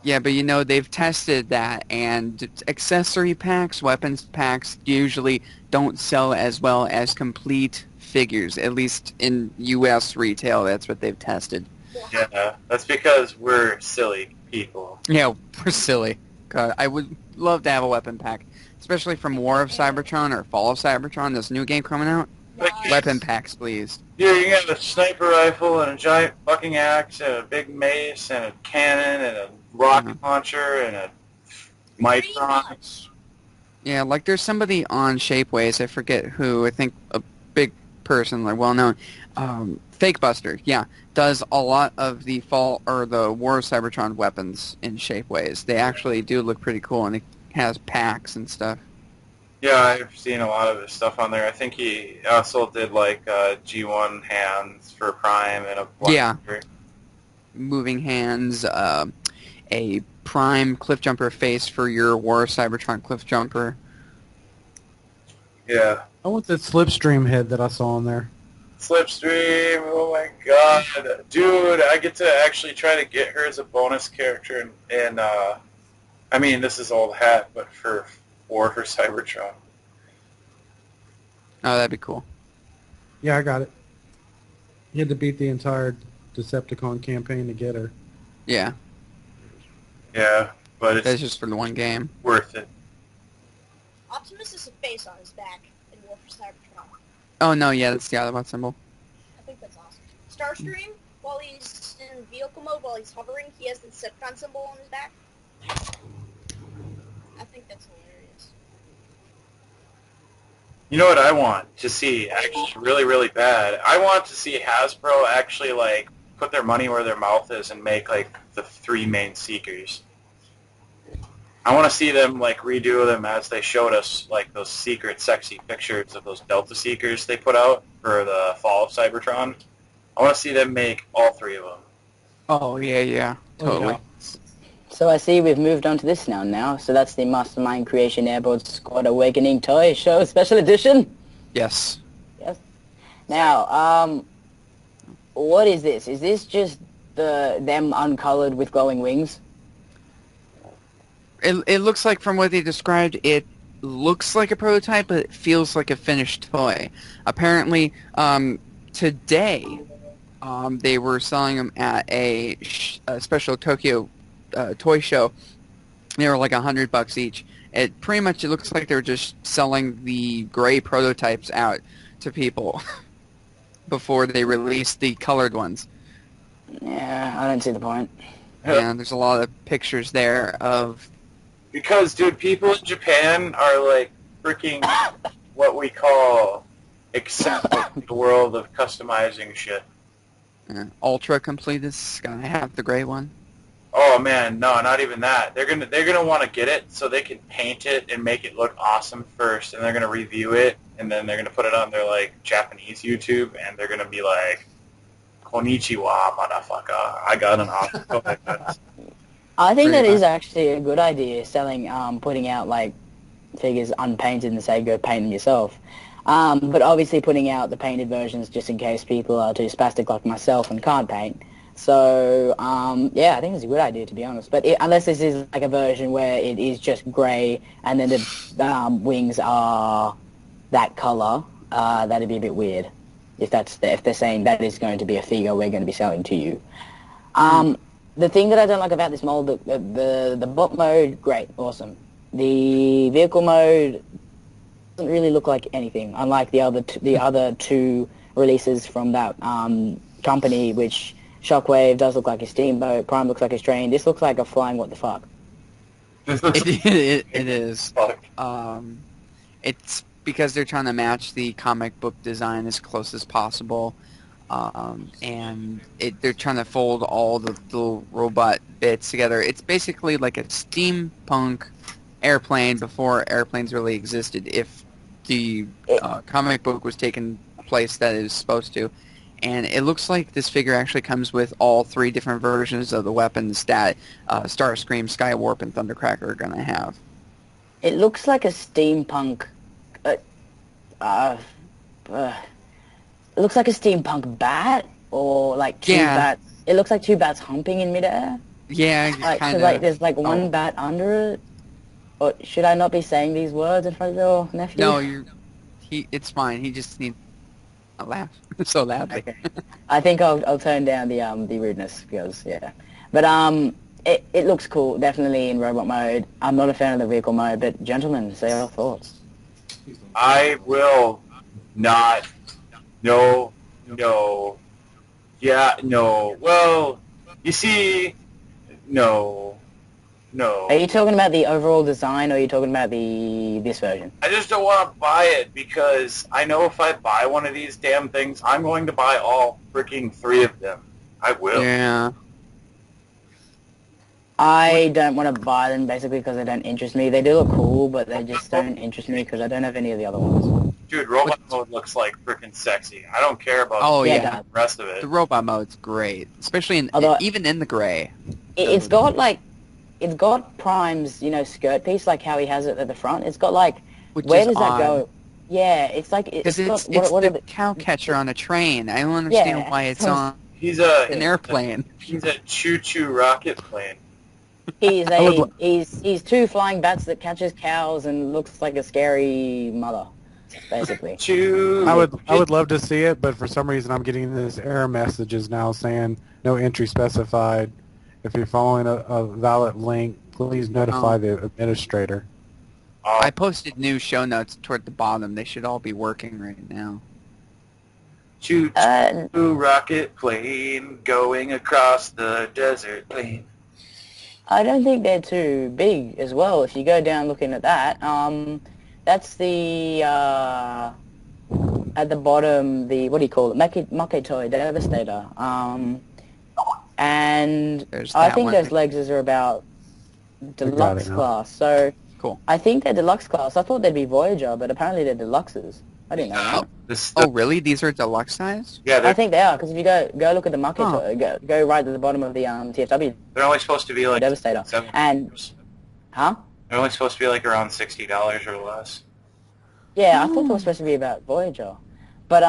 yeah, but you know they've tested that, and accessory packs, weapons packs usually don't sell as well as complete figures. At least in U.S. retail, that's what they've tested. Yeah, that's because we're silly people. Yeah, we're silly. God, I would love to have a weapon pack, especially from War of Cybertron or Fall of Cybertron, this new game coming out. Nice. Weapon packs, please. Yeah, you got a sniper rifle and a giant fucking axe and a big mace and a cannon and a rocket launcher and a Pretty Micron. much. Yeah, like there's somebody on Shapeways, I forget who, I think a big person, like well known, Fake Buster, yeah, does a lot of the Fall or the War of Cybertron weapons in Shapeways. They actually do look pretty cool, and it has packs and stuff. Yeah, I've seen a lot of his stuff on there. I think he also did like G1 hands for Prime and a Yeah. blaster. Moving hands, a Prime cliff jumper face for your War of Cybertron cliff jumper. Yeah. I want that Slipstream head that I saw on there. Slipstream, oh my god. Dude, I get to actually try to get her as a bonus character in I mean, this is old hat, but for War for Cybertron. Oh, that'd be cool. Yeah, I got it. You had to beat the entire Decepticon campaign to get her. Yeah, Yeah, but that's it's just for the one game. worth it. Optimus is a face on his back in War for Cybertron. Oh no, yeah, that's the Autobot symbol. I think that's awesome. Starstream, while he's in vehicle mode, while he's hovering, he has the Decepticon symbol on his back. I think that's hilarious. You know what I want to see actually really, really bad? I want to see Hasbro actually like put their money where their mouth is and make like the 3 main Seekers. I want to see them like redo them as they showed us like those secret sexy pictures of those Delta Seekers they put out for the Fall of Cybertron. I want to see them make all 3 of them. Oh yeah, totally. yeah. So I see we've moved on to this now. So that's the Mastermind Creation Airbourne Squad Awakening Toy Show Special Edition. Yes. Yes. Now, what is this? Is this just them uncolored with glowing wings? It looks like, from what they described, it looks like a prototype, but it feels like a finished toy. Apparently, today, they were selling them at a special Tokyo toy show. They were like $100 each. It looks like they're just selling the gray prototypes out to people before they release the colored ones. Yeah, I don't see the point. And there's a lot of pictures there of... Because, dude, people in Japan are like freaking what we call accepting the world of customizing shit. Ultra completists gonna have the gray one. Oh man, no, not even that. They're gonna want to get it so they can paint it and make it look awesome first, and they're gonna review it, and then they're gonna put it on their like Japanese YouTube, and they're gonna be like, "Konnichiwa, motherfucker! I got an awesome toy like this." I think Pretty that is much. actually a good idea, selling, putting out, like, figures unpainted and say go paint them yourself. But obviously putting out the painted versions just in case people are too spastic like myself and can't paint. So, yeah, I think it's a good idea, to be honest. But unless this is like a version where it is just grey and then the wings are that colour, that'd be a bit weird. If they're saying that is going to be a figure we're going to be selling to you. The thing that I don't like about this mold, the bot mode, great, awesome. The vehicle mode doesn't really look like anything, unlike the other two releases from that company, which Shockwave does look like a steamboat, Prime looks like a train. This looks like a flying what the fuck. It is. Fuck. It's because they're trying to match the comic book design as close as possible. And they're trying to fold all the little robot bits together. It's basically like a steampunk airplane before airplanes really existed, if the comic book was taking place that it was supposed to. And it looks like this figure actually comes with all 3 different versions of the weapons that Starscream, Skywarp, and Thundercracker are going to have. It looks like a steampunk... it looks like a steampunk bat, or like two Yeah. bats. It looks like two bats humping in midair. Yeah, Like, kind so of. like there's like one bat under it. Or should I not be saying these words in front of your nephew? No, it's fine. He just needs to laugh so loudly. Okay. I think I'll turn down the rudeness because yeah. But it looks cool, definitely in robot mode. I'm not a fan of the vehicle mode, but gentlemen, say your thoughts. I will not. No. Yeah, no. Well, you see, no. Are you talking about the overall design, or are you talking about this version? I just don't want to buy it because I know if I buy one of these damn things, I'm going to buy all freaking 3 of them. I will. Yeah. I don't want to buy them basically because they don't interest me. They do look cool, but they just don't interest me because I don't have any of the other ones. Dude, robot mode looks like freaking sexy. I don't care about Oh, Yeah, yeah. it the rest of it. The robot mode's great, especially Although- even in the gray. It's got Prime's, skirt piece, like how he has it at the front. It's got like, Which where is does that odd. go? Yeah, it's like, Because got, it's what are the cow catcher on a train. I don't understand Yeah. why it's on He's an airplane. He's a choo-choo rocket plane. He's I would he's 2 flying bats that catches cows and looks like a scary mother, basically. Choo. I would love to see it, but for some reason I'm getting this error messages now saying no entry specified. If you're following a valid link, please notify Oh. the administrator. I posted new show notes toward the bottom. They should all be working right now. Choo-choo rocket plane going across the desert plain. I don't think they're too big as well. If you go down looking at that, that's the at the bottom, the what do you call it, Maketoy Devastator. And There's I that think one. those legs are about deluxe now. class. So Cool. I think they're deluxe class. I thought they'd be Voyager, but apparently they're deluxes. I didn't know. Oh, really? These are deluxe size? Yeah, I think they are because if you go look at the Maketoy, Oh. go right to the bottom of the TFW they're only supposed to be like Devastator. $7. And huh? They're only supposed to be like around $60 or less. Yeah, I thought they were supposed to be about Voyager. But,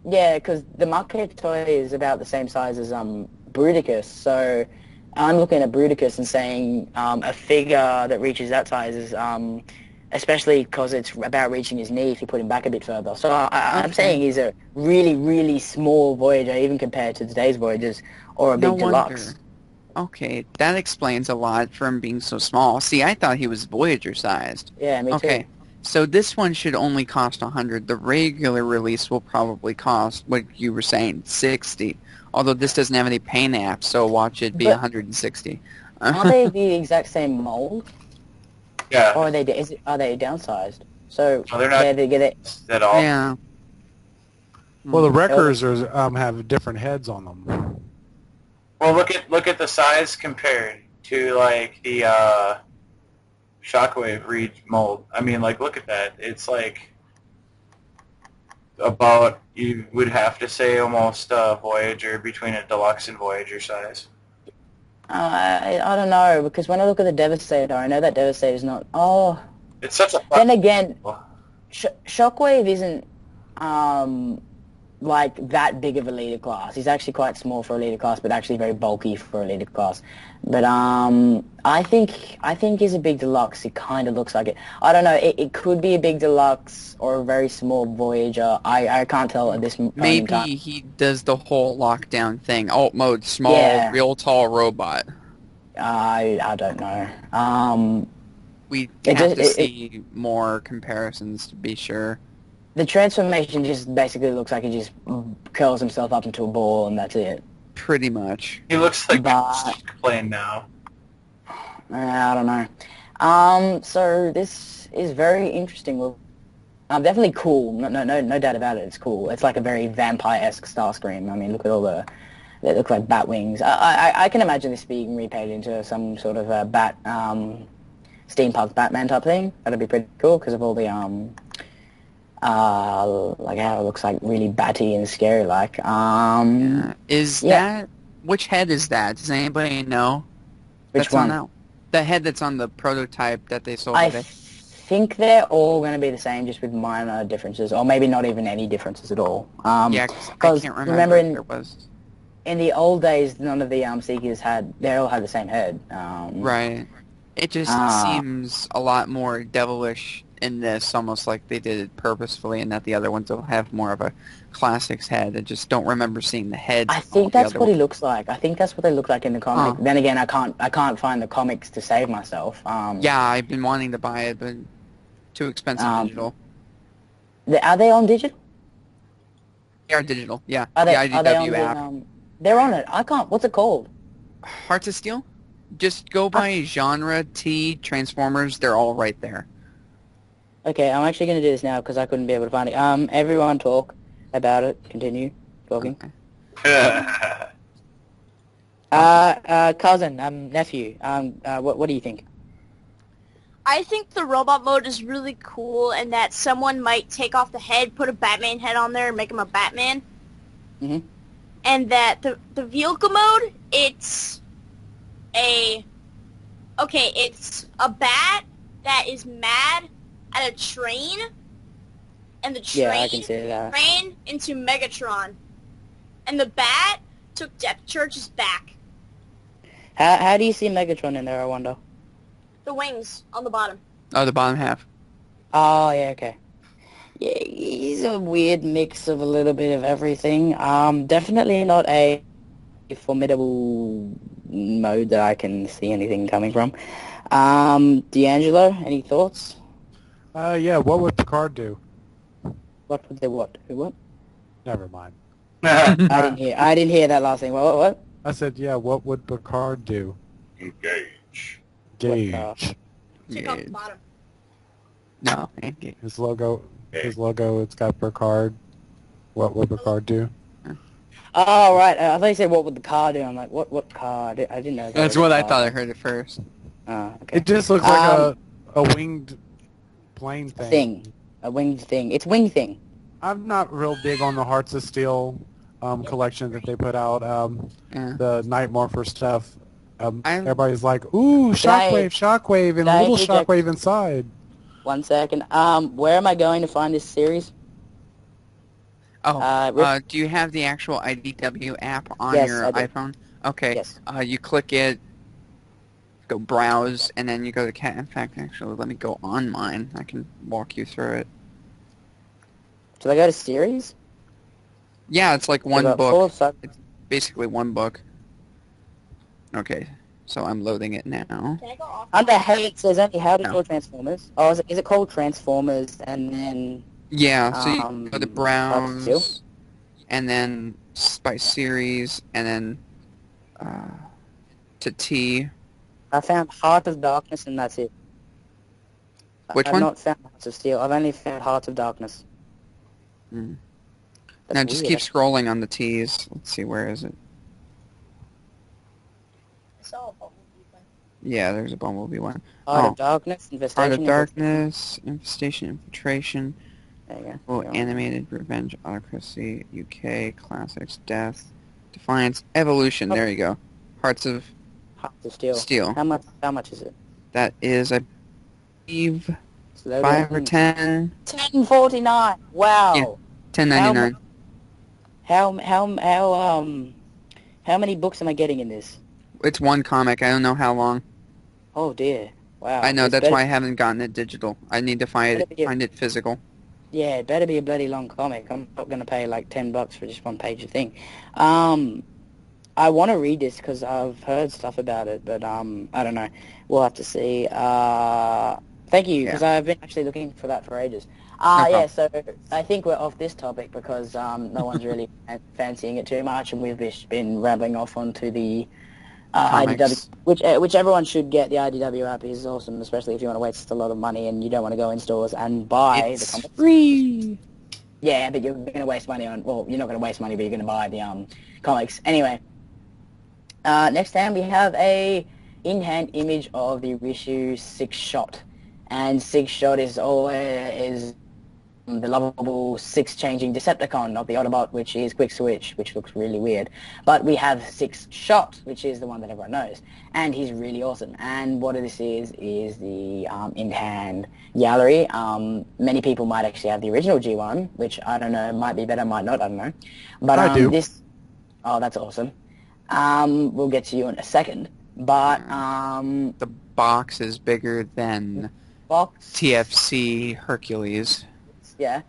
yeah, because the Maketoy is about the same size as, Bruticus, so I'm looking at Bruticus and saying, a figure that reaches that size is, especially because it's about reaching his knee if you put him back a bit further. So I'm Okay. saying he's a really, really small Voyager, even compared to today's Voyagers, or a No big deluxe. wonder. Okay, that explains a lot for him being so small. See, I thought he was Voyager sized. Yeah, me Okay, too. so this one should only cost 100. The regular release will probably cost what you were saying, 60. Although this doesn't have any paint apps, so watch it be But- 160. Are they the exact same mold, Yeah. or are they downsized? So No, they're not they get it. at all. Yeah. Well, the Wreckers have different heads on them. Well, look at the size compared to like the Shockwave Reed mold. I mean, like look at that. It's like about, you would have to say, almost Voyager, between a deluxe and Voyager size. I don't know, because when I look at the Devastator, I know that Devastator is not... Oh, It's such a then again, Well, Shockwave isn't, like, that big of a leader class. He's actually quite small for a leader class, but actually very bulky for a leader class. But, I think he's a big deluxe. It kind of looks like it. I don't know, it could be a big deluxe or a very small Voyager. I can't tell at this point in Maybe time. he does the whole lockdown thing. Alt mode, small, Yeah. real tall robot. I don't know. We It have just- to it- see more comparisons to be sure. The transformation just basically looks like he just curls himself up into a ball and that's it. Pretty much. he looks like But- a plane now. I don't know. So this is very interesting. Well, definitely cool. No doubt about it. It's cool. It's like a very vampire-esque Starscream. I mean, look at all they look like bat wings. I can imagine this being repainted into some sort of a bat, steampunk Batman type thing. That'd be pretty cool because of all the like how it looks like really batty and scary like. Is Yeah. that... Which head is that? Does anybody know? Which That's on one? that- The head that's on the prototype that they sold I today. think they're all going to be the same, just with minor differences, or maybe not even any differences at all. Yeah, 'cause I 'cause can't remember remember if in- there was. in the old days, none of the Seekers they all had the same head. Right. It just seems a lot more devilish in this, almost like they did it purposefully, and that the other ones will have more of a classics head. I just don't remember seeing the head. I of think the that's other what he ones. looks like. I think that's what they look like in the comic. Huh. Then again, I can't find the comics to save myself. Yeah, I've been wanting to buy it, but too expensive digital. Are they on digital? They are digital, yeah. Are The they on IDW the, app. they're on it. I can't. What's it called? Hearts of Steel? Just go by genre, T, Transformers, they're all right there. Okay, I'm actually going to do this now because I couldn't be able to find it. Everyone talk about it. Continue talking. Okay. Cousin, nephew, what do you think? I think the robot mode is really cool, and that someone might take off the head, put a Batman head on there, and make him a Batman. Mm-hmm. And that the vehicle mode, it's a bat that is mad at a train, and the train Yeah, I can see that. ran into Megatron, and the bat took Depth Charge's back. How do you see Megatron in there, I wonder? The wings on the bottom. Oh, the bottom half. Oh, yeah, okay. Yeah, he's a weird mix of a little bit of everything. Definitely not a formidable mode that I can see anything coming from. D'Angelo, any thoughts? Yeah, what would Picard do? What would they what? Who what? Never mind. I didn't hear that last thing. What? I said, yeah, what would Picard do? Engage. Gauge. Check out the bottom. No, engage. His logo, it's got Picard. What would Picard do? Oh, right. I thought you said, what would the car do? I'm like, what car? I didn't know. That's what I thought I heard at first. Oh, okay. It just looks like a winged plane thing. A winged thing. It's wing thing. I'm not real big on the Hearts of Steel collection that they put out. Yeah. The Night Morpher stuff. I'm- Everybody's like, ooh, Shockwave, and a little Shockwave inside. 1 second. Where am I going to find this series? Do you have the actual IDW app on Yes, your I do. iPhone? Okay. Yes. You click it, go browse, and then you go to cat. In fact, actually, let me go on mine. I can walk you through it. Do I go to series? Yeah, it's like one Full book. of sub- It's basically one book. Okay, so I'm loading it now. Can I go off? Under Hey, it says only how to No. draw Transformers. Oh, is it called Transformers and then... Yeah, so you go to Steel? browse, and then by series, and then to T. I found Heart of Darkness and that's it. Which I've one? not found Hearts of Steel. I've only found Hearts of Darkness. Mm. That's Now just weird. keep scrolling on the T's. Let's see, where is it? I saw a Bumblebee one. Yeah, there's a Bumblebee one. Heart Oh. of Darkness, Infestation. Heart of Darkness, Infestation, Infiltration, There you go. Full Animated, Revenge, Autocracy, UK, Classics, Death, Defiance, Evolution. There you go. Hearts of Hearts of Steel. Steel. How much is it? That is, I believe, Slow 5 or down. 10. $10.49. Wow. Yeah. 10.99. How many books am I getting in this? It's one comic. I don't know how long. Oh dear. Wow. I know, It's that's better- why I haven't gotten it digital. I need to find it physical. Yeah, it better be a bloody long comic. I'm not going to pay like $10 for just one page of thing. I want to read this because I've heard stuff about it, but I don't know. We'll have to see. Thank you, because I've been actually looking for that for ages. Yeah, so I think we're off this topic because no one's really fancying it too much, and we've just been rambling off onto the IDW, which everyone should get. The IDW app is awesome, especially if you want to waste a lot of money and you don't want to go in stores and buy the comics. Free. Yeah, but you're going to waste money on... Well, you're not going to waste money, but you're going to buy the comics. Anyway, next time we have a in-hand image of the Reissue Sixshot. And Sixshot is the lovable six-changing Decepticon of the Autobot, which is Quick Switch, which looks really weird. But we have Sixshot, which is the one that everyone knows. And he's really awesome. And what this is the in-hand gallery. Many people might actually have the original G1, which I don't know, might be better, might not, I don't know. But I do. Oh, that's awesome. We'll get to you in a second. But, The box is bigger than box... TFC Hercules. Yeah.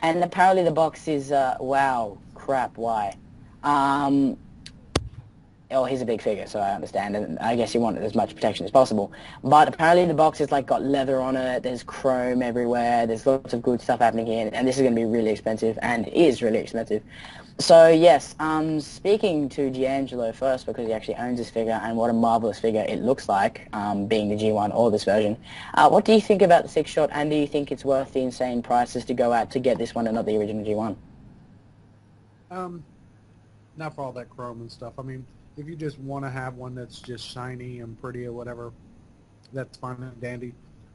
And apparently the box is, wow, crap, why? Oh, he's a big figure, so I understand, and I guess you want as much protection as possible. But apparently the box is like got leather on it, there's chrome everywhere, there's lots of good stuff happening here, and this is going to be really expensive, and is really expensive. So yes, speaking to D'Angelo first, because he actually owns this figure, and what a marvelous figure it looks like, being the G1 or this version. What do you think about the Sixshot, and do you think it's worth the insane prices to go out to get this one and not the original G1? Not for all that chrome and stuff. I mean, if you just want to have one that's just shiny and pretty or whatever, that's fine and dandy.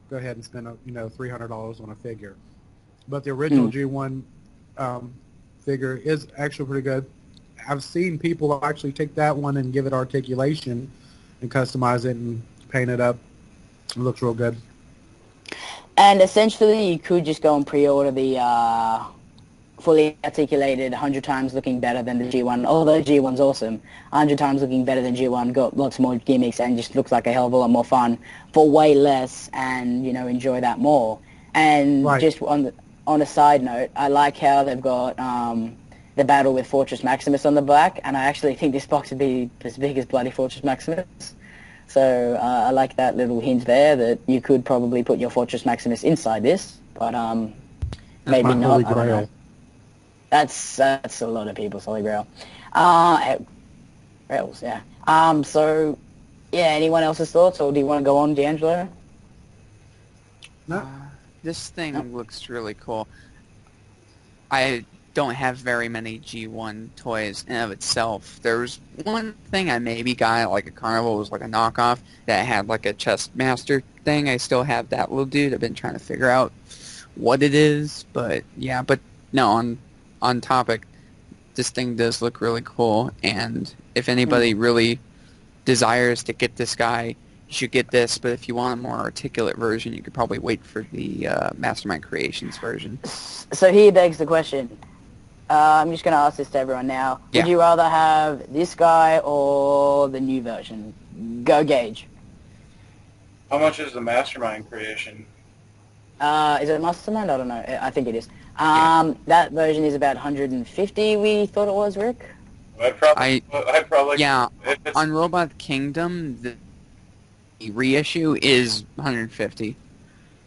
Go ahead and spend $300 on a figure. But the original G1 figure is actually pretty good. I've seen people actually take that one and give it articulation and customize it and paint it up. It looks real good. And essentially, you could just go and pre-order the fully articulated, 100 times looking better than the G1. Although G1's awesome, 100 times looking better than G1, got lots more gimmicks and just looks like a hell of a lot more fun for way less, and enjoy that more. And right. Just on a side note, I like how they've got the battle with Fortress Maximus on the back, and I actually think this box would be as big as bloody Fortress Maximus. So I like that little hint there that you could probably put your Fortress Maximus inside this, but maybe not. Holy I don't Grail. know. That's a lot of people's holy grail. Rails, yeah. So, yeah, anyone else's thoughts, or do you want to go on, D'Angelo? No. This thing looks really cool. I don't have very many G1 toys in of itself. There's one thing I maybe got, like a Carnival, was like a knockoff that had like a chest master thing. I still have that little dude. I've been trying to figure out what it is, but yeah, but no, on topic, this thing does look really cool, and if anybody really desires to get this guy, you should get this, but if you want a more articulate version, you could probably wait for the Mastermind Creations version. So here begs the question. I'm just going to ask this to everyone now. Yeah. Would you rather have this guy or the new version? Go Gage. How much is the Mastermind creation? Is it Mastermind? I don't know. I think it is. That version is about 150, we thought it was, Rick? I'd probably Yeah, if it's, on Robot Kingdom, the reissue is 150.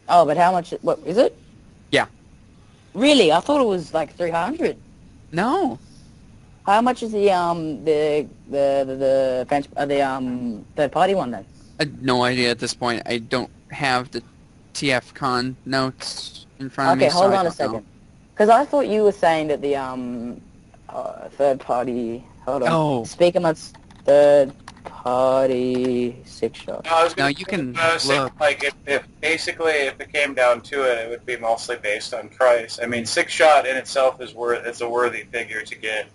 Oh, but how much? What is it? Yeah. Really? I thought it was like 300. No. How much is the third party one then? I have no idea at this point. I don't have the TF Con notes in front of me. Okay, hold so on a second. Because I thought you were saying that the third party. Hold on. Oh. Speak amongst third party Sixshot. no, I was gonna, No, you can say, look. like if it came down to it, it would be mostly based on price. I mean, Sixshot in itself is a worthy figure to get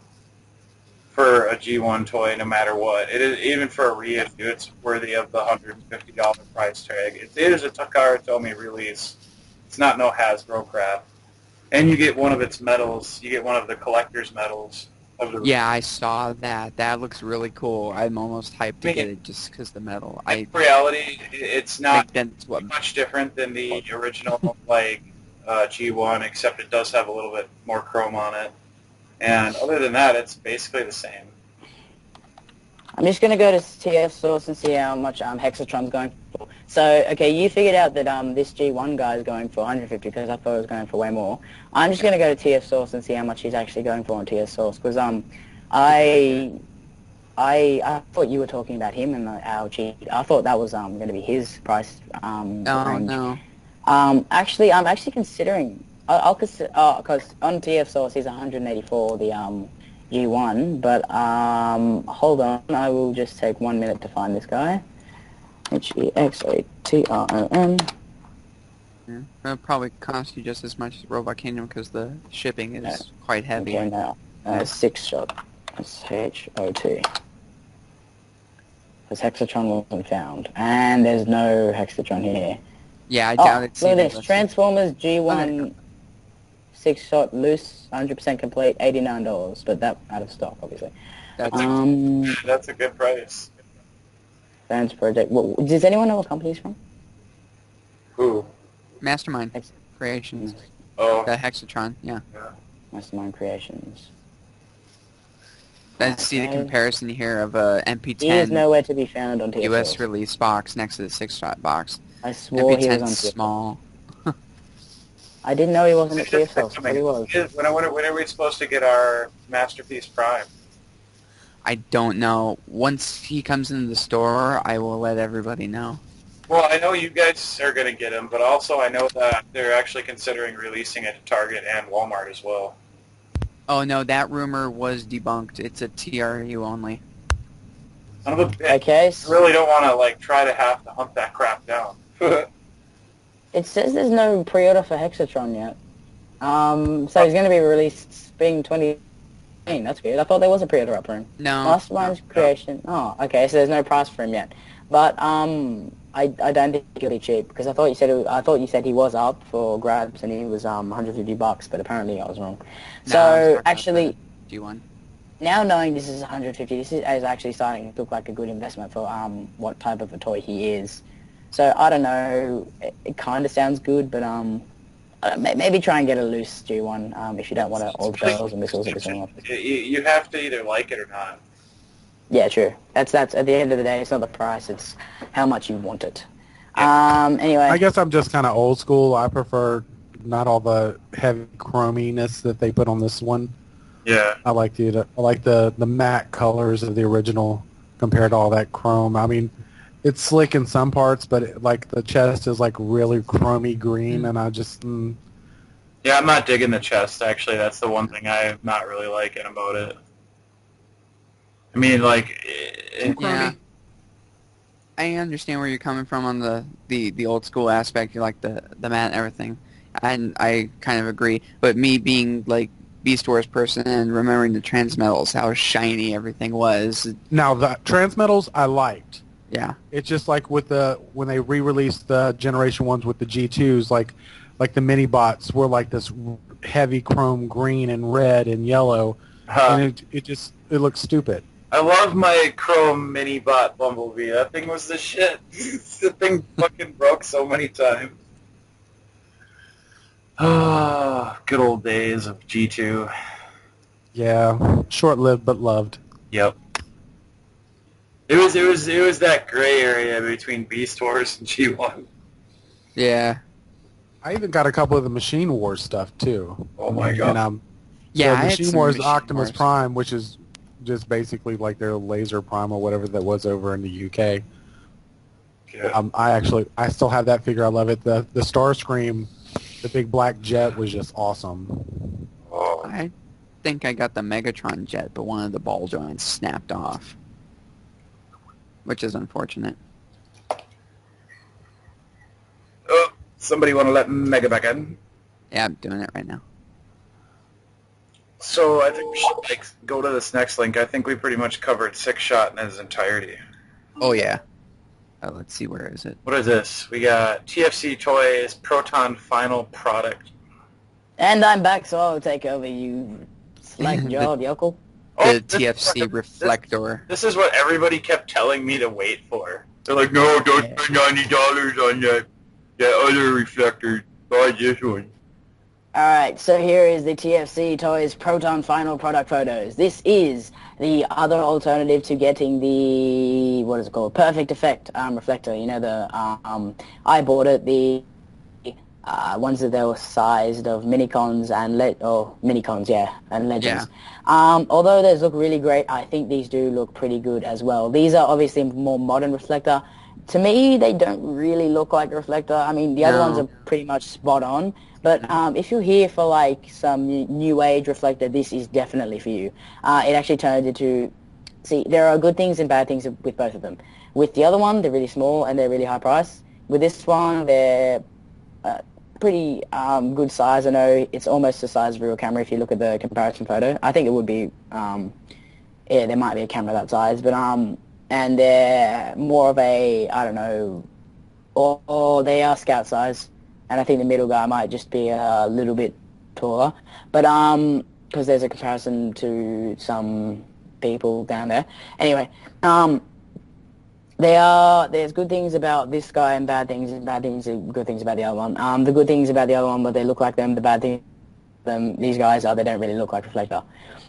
for a G1 toy, no matter what. It is, even for a reissue, it's worthy of the $150 price tag. It is a Takara Tomy release. It's not no Hasbro crap. And you get one of its medals. You get one of the collector's medals. Yeah, I saw that. That looks really cool. I'm almost hyped to get it just because the medal. In reality, it's not that's what much different than the original G1, except it does have a little bit more chrome on it. And other than that, it's basically the same. I'm just going to go to TF Source and see how much Hexatron's going for. So, okay, you figured out that this G1 guy is going for 150 because I thought it was going for way more. I'm just going to go to TF Source and see how much he's actually going for on TF Source because I thought you were talking about him and our G. I thought that was going to be his price range. no. Actually, I'm actually considering. I'll consider because on TF Source he's 184 the G1, but hold on, I will just take 1 minute to find this guy. Hexatron. Yeah. It'll probably cost you just as much as Robot Kingdom because the shipping is quite heavy. Okay, now Sixshot. SHOT. Because Hexatron wasn't found, and there's no Hexatron here. Yeah, I doubt it's. Look at this, Transformers G1 Sixshot loose, 100% complete, $89, but that out of stock, obviously. That's That's a good price. Fans Project. Does anyone know what company it's from? Who? Mastermind Hex- Creations. Oh. The Hexatron, yeah. Mastermind Creations. I see the Okay. comparison here of a He is MP10 nowhere to be found on TFC. US release box next to the Sixshot box. I swore he was on MP10's TFC. small. I didn't know he wasn't a It's just TFL, but he was. When are we supposed to get our Masterpiece Prime? I don't know. Once he comes into the store, I will let everybody know. Well, I know you guys are going to get him, but also I know that they're actually considering releasing it to Target and Walmart as well. Oh no, that rumor was debunked. It's a TRU only. Son of a bitch. Okay, I really don't want to try to have to hunt that crap down. it says there's no pre-order for Hexatron yet. So he's going to be released spring 2018. That's weird. I thought there was a pre-order up for him. No. Mastermind's Creation. Oh, okay. So there's no price for him yet. But I don't think he'll be cheap because I thought you said he was up for grabs and he was $150, but apparently I was wrong. No, So actually, G1. now knowing this is 150, this is actually starting to look like a good investment for what type of a toy he is. So I don't know. It kind of sounds good, but maybe try and get a loose G1 if you don't want to old bells and whistles every single one. You have to either like it or not. Yeah, true. That's at the end of the day, it's not the price; it's how much you want it. Anyway, I guess I'm just kind of old school. I prefer not all the heavy chrominess that they put on this one. Yeah. I like the matte colors of the original compared to all that chrome. I mean, it's slick in some parts, but the chest is really chromy green, and I just Yeah, I'm not digging the chest, actually. That's the one thing I'm not really liking about it. I mean, Yeah. I understand where you're coming from on the old school aspect. You like the matte and everything, and I kind of agree. But me being Beast Wars person and remembering the Transmetals, how shiny everything was. now the Transmetals I liked. Yeah. It's just with when they re-released the Generation 1s with the G2s, like the mini bots were this heavy chrome green and red and yellow, and it looks stupid. I love my Chrome mini bot Bumblebee. That thing was the shit. The thing fucking broke so many times. Ah, good old days of G2. Yeah, short-lived but loved. Yep. It was that gray area between Beast Wars and G1. Yeah. I even got a couple of the Machine Wars stuff too. Oh my god. And, Yeah, I so had Machine some Wars Machine Optimus Wars. Prime, which is just basically their laser prime or whatever that was over in the UK. Yeah. I still have that figure. I love it. The Starscream, the big black jet was just awesome. Oh. I think I got the Megatron jet, but one of the ball joints snapped off, which is unfortunate. Oh, somebody want to let Mega back in? Yeah, I'm doing it right now. So I think we should go to this next link. I think we pretty much covered Sixshot in its entirety. Oh yeah. Let's see, where is it? What is this? We got TFC Toys Proton Final Product. and I'm back, so I'll take over. You slack jawed yokel. The this- TFC reflector. This is what everybody kept telling me to wait for. They're like, no, don't spend $90 on that other reflector. Buy this one. Alright, so here is the TFC Toys Proton Final Product Photos. This is the other alternative to getting the, what is it called, Perfect Effect reflector. You know, I bought it, the ones that they were sized of minicons and minicons, yeah, and legends. Although those look really great, I think these do look pretty good as well. These are obviously a more modern reflector. To me, they don't really look like a reflector. I mean, the other ones are pretty much spot on. But if you're here for some new age reflector, this is definitely for you. It actually turned into, see, there are good things and bad things with both of them. With the other one, they're really small and they're really high price. With this one, they're pretty good size. I know it's almost the size of a real camera if you look at the comparison photo. I think it would be, yeah, there might be a camera that size, but and they're more of a, I don't know, or they are scout size. And I think the middle guy might just be a little bit taller. But because there's a comparison to some people down there. Anyway, there's good things about this guy and bad things and good things about the other one. The good things about the other one, but they look like them. The bad thing these guys are they don't really look like Reflector.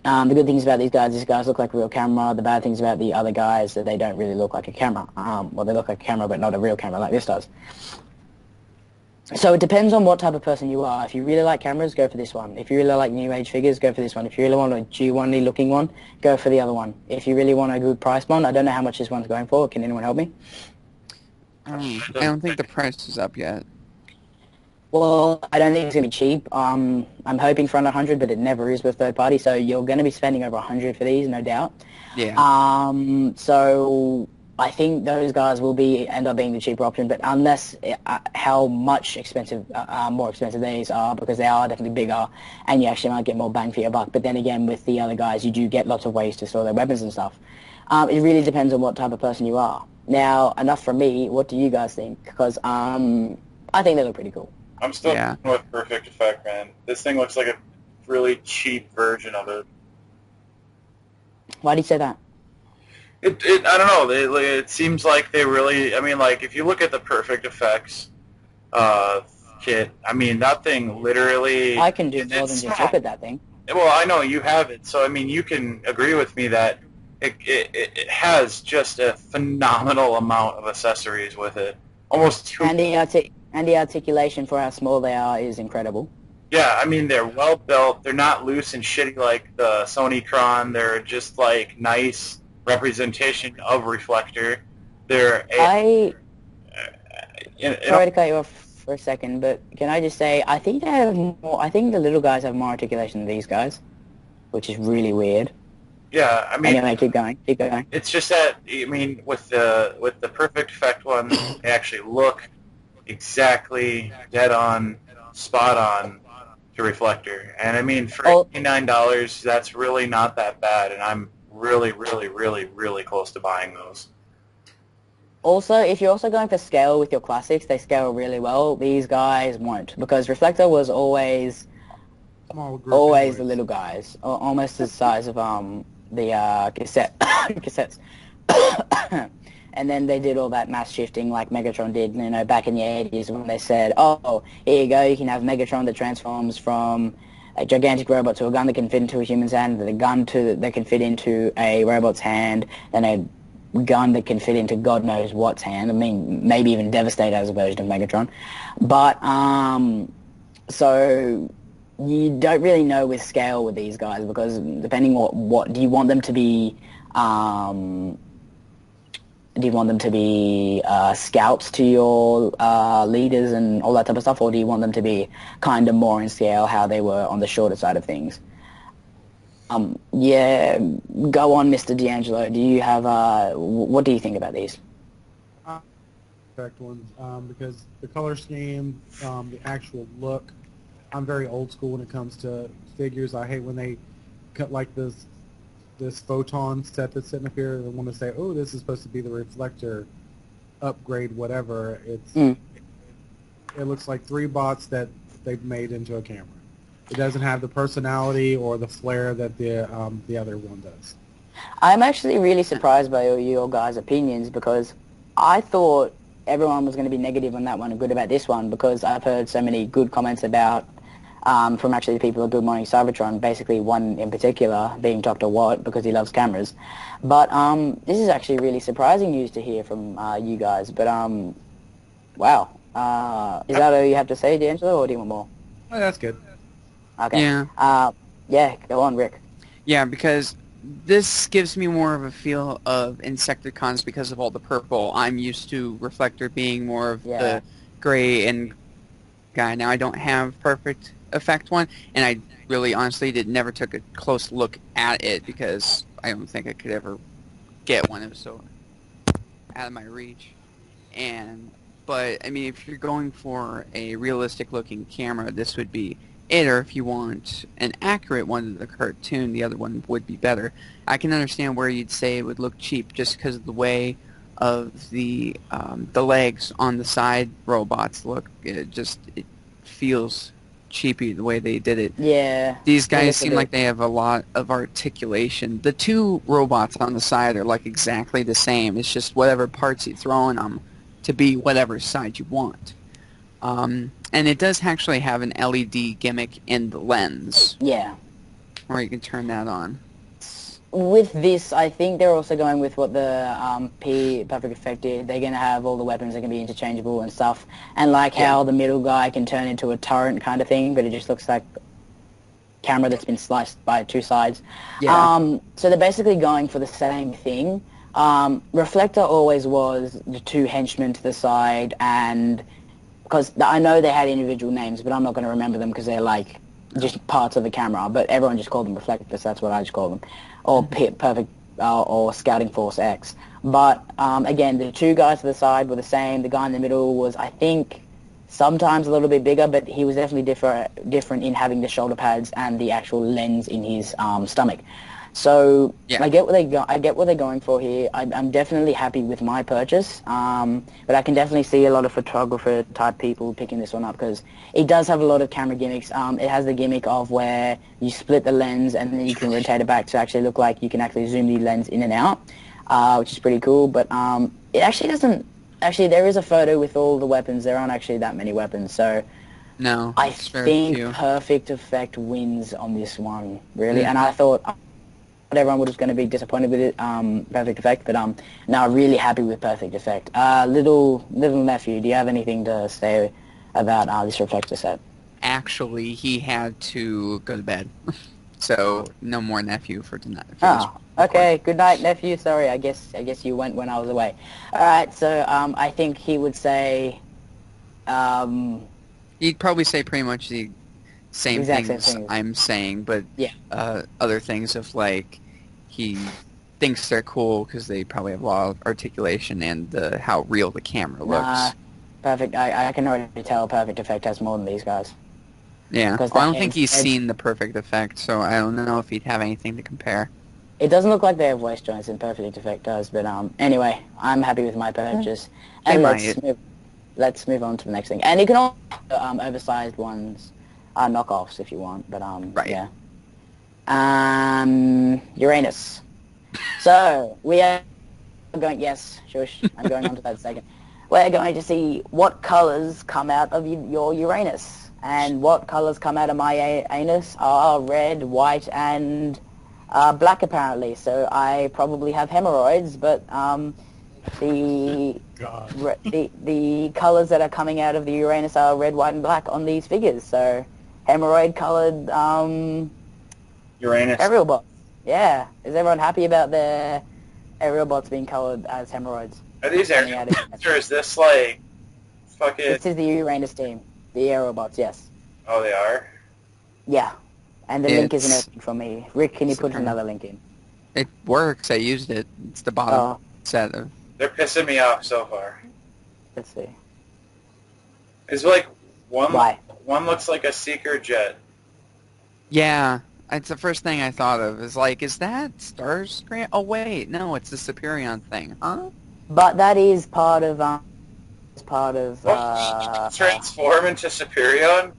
The good things about these guys look like a real camera. The bad things about the other guys that they don't really look like a camera. Well, they look like a camera, but not a real camera like this does. So it depends on what type of person you are. If you really like cameras, go for this one. If you really like new age figures, go for this one. If you really want a G1-y looking one, go for the other one. If you really want a good price one, I don't know how much this one's going for. Can anyone help me? I don't think the price is up yet. Well, I don't think it's going to be cheap. I'm hoping for under 100, but it never is with third party, so you're going to be spending over 100 for these, no doubt. Yeah. So I think those guys will end up being the cheaper option, but unless how much more expensive these are, because they are definitely bigger, and you actually might get more bang for your buck. But then again, with the other guys, you do get lots of ways to store their weapons and stuff. It really depends on what type of person you are. Now, enough from me. What do you guys think? Because I think they look pretty cool. I'm still with Perfect Effect, man. This thing looks like a really cheap version of it. Why do you say that? I don't know. It seems like they really. I mean, like if you look at the Perfect Effects kit, I mean that thing literally. I can do more than just look at that thing. Well, I know you have it, so I mean you can agree with me that it has just a phenomenal amount of accessories with it. Almost too. And the articulation for how small they are is incredible. Yeah, I mean, they're well built. They're not loose and shitty like the Unicron. They're just, like, nice representation of Reflector. Sorry to cut you off for a second, but can I just say, I think the little guys have more articulation than these guys, which is really weird. Yeah, I mean... Anyway, keep going. It's just that, I mean, with the Perfect Effect one, they actually look exactly dead on, spot on to Reflector. And I mean, for $89, that's really not that bad, and I'm really, really, really, really close to buying those. Also, if you're also going for scale with your classics, they scale really well. These guys won't, because Reflector was always the little guys, almost the size of the cassettes. And then they did all that mass shifting like Megatron did, you know, back in the 80s when they said, oh, here you go, you can have Megatron that transforms from a gigantic robot to a gun that can fit into a human's hand, then a gun that can fit into a robot's hand, then a gun that can fit into God knows what's hand. I mean, maybe even Devastator as a version of Megatron. But, so you don't really know with scale with these guys, because depending what do you want them to be, do you want them to be scouts to your leaders and all that type of stuff, or do you want them to be kind of more in scale how they were on the shorter side of things? Yeah, go on, Mr. D'Angelo. Do you have what do you think about these? Correct ones, because the color scheme, the actual look. I'm very old school when it comes to figures. I hate when they cut like this Photron set that's sitting up here and want to say, oh, this is supposed to be the Reflector upgrade, whatever. It looks like three bots that they've made into a camera. It doesn't have the personality or the flair that the other one does. I'm actually really surprised by your guys' opinions, because I thought everyone was going to be negative on that one and good about this one, because I've heard so many good comments about from actually the people of Good Morning Cybertron, basically one in particular being Dr. Watt, because he loves cameras. But this is actually really surprising news to hear from you guys. But wow, is that all you have to say, D'Angelo, or do you want more? Oh, that's good. Okay. Yeah. Yeah, go on, Rick. Yeah, because this gives me more of a feel of Insecticons because of all the purple. I'm used to Reflector being more of the gray and guy. Now I don't have Perfect Effect one, and I really honestly never took a close look at it because I don't think I could ever get one. It was so out of my reach. But I mean, if you're going for a realistic looking camera, this would be it, or if you want an accurate one of the cartoon, the other one would be better. I can understand where you'd say it would look cheap just because of the way of the legs on the side robots look. It feels cheapy the way they did it. Yeah. These They guys look a seem bit- like they have a lot of articulation. The two robots on the side are like exactly the same. It's just whatever parts you throw in them to be whatever side you want. And it does actually have an LED gimmick in the lens, Yeah. where you can turn that on. With this, I think they're also going with what the Perfect Effect did. They're going to have all the weapons that can be interchangeable and stuff. And like how the middle guy can turn into a turret kind of thing, but it just looks like camera that's been sliced by two sides. Yeah. So they're basically going for the same thing. Reflector always was the two henchmen to the side, and because I know they had individual names, but I'm not going to remember them because they're like just parts of the camera. But everyone just called them Reflectors. That's what I just call them, or Perfect or Scouting Force X. But again, the two guys to the side were the same. The guy in the middle was, I think, sometimes a little bit bigger, but he was definitely different in having the shoulder pads and the actual lens in his stomach. So Yeah. I get what they're going for here. I'm definitely happy with my purchase, but I can definitely see a lot of photographer type people picking this one up because it does have a lot of camera gimmicks. It has the gimmick of where you split the lens and then you can rotate it back to actually look like you can actually zoom the lens in and out, which is pretty cool. But it actually doesn't. Actually, there is a photo with all the weapons. There aren't actually that many weapons, so No, I it's very think few. Perfect Effect wins on this one, really. And I thought everyone was going to be disappointed with it, Perfect Effect, but now really happy with Perfect Effect. Little nephew, do you have anything to say about this reflector set? Actually, he had to go to bed, so no more nephew for tonight. Oh, okay. Good night, nephew. Sorry, I guess you went when I was away. All right, so I think he would say. He'd probably say pretty much the same Exact same things things. I'm saying, but Yeah. other things of like he thinks they're cool because they probably have a lot of articulation and how real the camera looks. Nah, Perfect. I can already tell Perfect Effect has more than these guys. Yeah, because well, I don't the think he's heads- seen the perfect effect, so I don't know if he'd have anything to compare. It doesn't look like they have waist joints and Perfect Effect does, but anyway, I'm happy with my purchase. And They let's move on to the next thing. And you can all oversized ones, knockoffs if you want, but Right. yeah. Uranus. So we are going. Yes, shush. I'm going on to that in a second. We're going to see what colors come out of your Uranus, and what colors come out of my anus are red, white, and black apparently. So I probably have hemorrhoids, but the God. the colors that are coming out of the Uranus are red, white, and black on these figures. So hemorrhoid colored Uranus. aerial bots. Yeah, is everyone happy about their aerial bots being colored as hemorrhoids? Are these Coming out of air? Or is this like fucking? This is the Uranus team, the aerial bots. Yes. Oh, they are. Yeah, and the link isn't It's- open for me. Rick, can you it's put okay. another link in? It works. I used it. It's the bottom Oh, set of. They're pissing me off so far. let's see. It's like one. Why? One looks like a seeker jet. Yeah, it's the first thing I thought of. Is like, is that Starscream? Oh wait, no, it's the Superion thing, huh? But that is part of Transform into Superion.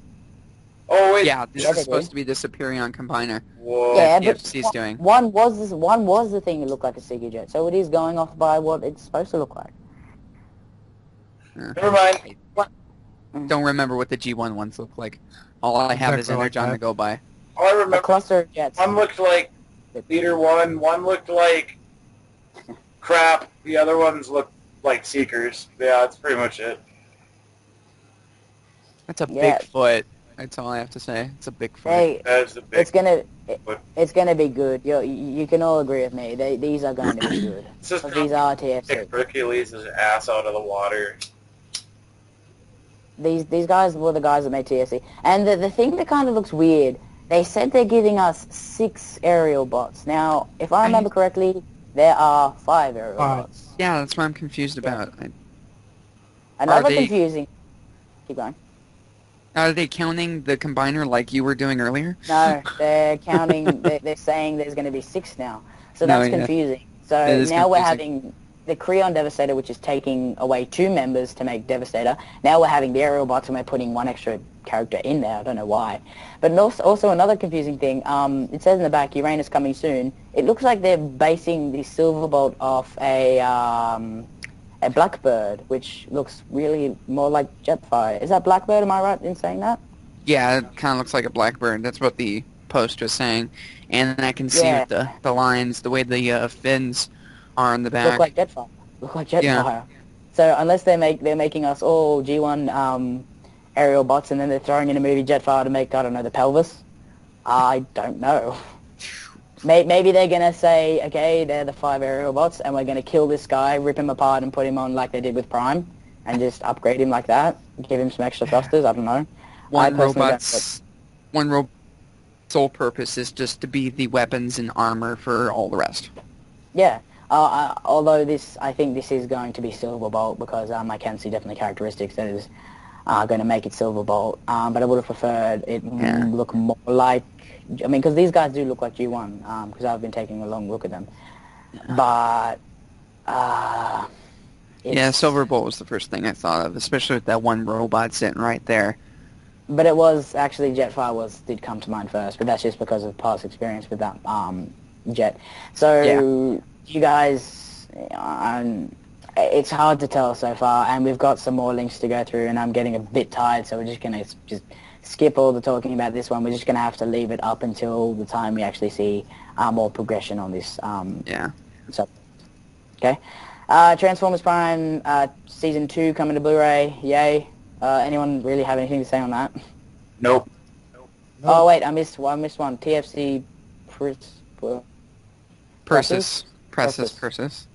Oh wait. Yeah, this Yeah, is they supposed did. to be the Superion combiner. Whoa. Yeah, that but TFC's doing. one was the thing that looked like a Seeker jet, so it is going off by what it's supposed to look like. Never mind. Don't remember what the G1 ones look like. All I have is Exactly like Energon that. to go by. All I A remember. cluster of jets. One looked like Leader One. One looked like crap. The other ones looked like Seekers. Yeah, that's pretty much it. That's a Yeah. big foot. That's all I have to say. It's a big foot. Hey, That is the big. it's gonna be good. You can all agree with me. These are going to be good. This is 'Cause these are Pick TFC. Hercules' ass out of the water. These guys were the guys that made TFC. And the thing that kind of looks weird, they said they're giving us 6 aerial bots. Now, if I remember correctly, there are 5 aerial Five. bots. Yeah, that's what I'm confused about. Another they- confusing. Keep going. Are they counting the combiner like you were doing earlier? No, they're counting. They're saying there's going to be 6 now. So No, that's yeah. confusing. It So is now we're confusing. the Creon Devastator, which is taking away 2 members to make Devastator. Now we're having the aerial bots and we're putting 1 extra character in there. I don't know why. But also another confusing thing, it says in the back, Uranus coming soon. It looks like they're basing the Silverbolt off a Blackbird, which looks really more like Jetfire. Is that Blackbird? Am I right in saying that? Yeah, it kind of looks like a Blackbird. That's what the post was saying. And I can see Yeah. with the lines, the way the fins are on the back. Look like Jetfire. Look like Jetfire. Yeah. So unless they're making us all G1 aerial bots and then they're throwing in a movie Jetfire to make, I don't know, the pelvis, I don't know. Maybe they're going to say, okay, they're the 5 aerial bots and we're going to kill this guy, rip him apart and put him on like they did with Prime and just upgrade him like that, give him some extra thrusters, I don't know. One robot's sole purpose is just to be the weapons and armor for all the rest. Yeah. Although I think this is going to be Silverbolt because I can see definitely characteristics that is going to make it Silverbolt. But I would have preferred it look more like, I mean, because these guys do look like G1 because I've been taking a long look at them. But yeah, Silverbolt was the first thing I thought of, especially with that one robot sitting right there. But it was actually Jetfire did come to mind first, but that's just because of past experience with that jet. So you guys, it's hard to tell so far, and we've got some more links to go through, and I'm getting a bit tired, so we're just gonna skip all the talking about this one. We're just gonna have to leave it up until the time we actually see more progression on this. So, okay. Transformers Prime Season 2 coming to Blu-ray. Yay. Anyone really have anything to say on that? Nope. Oh wait, I missed one. TFC Perses. What's this?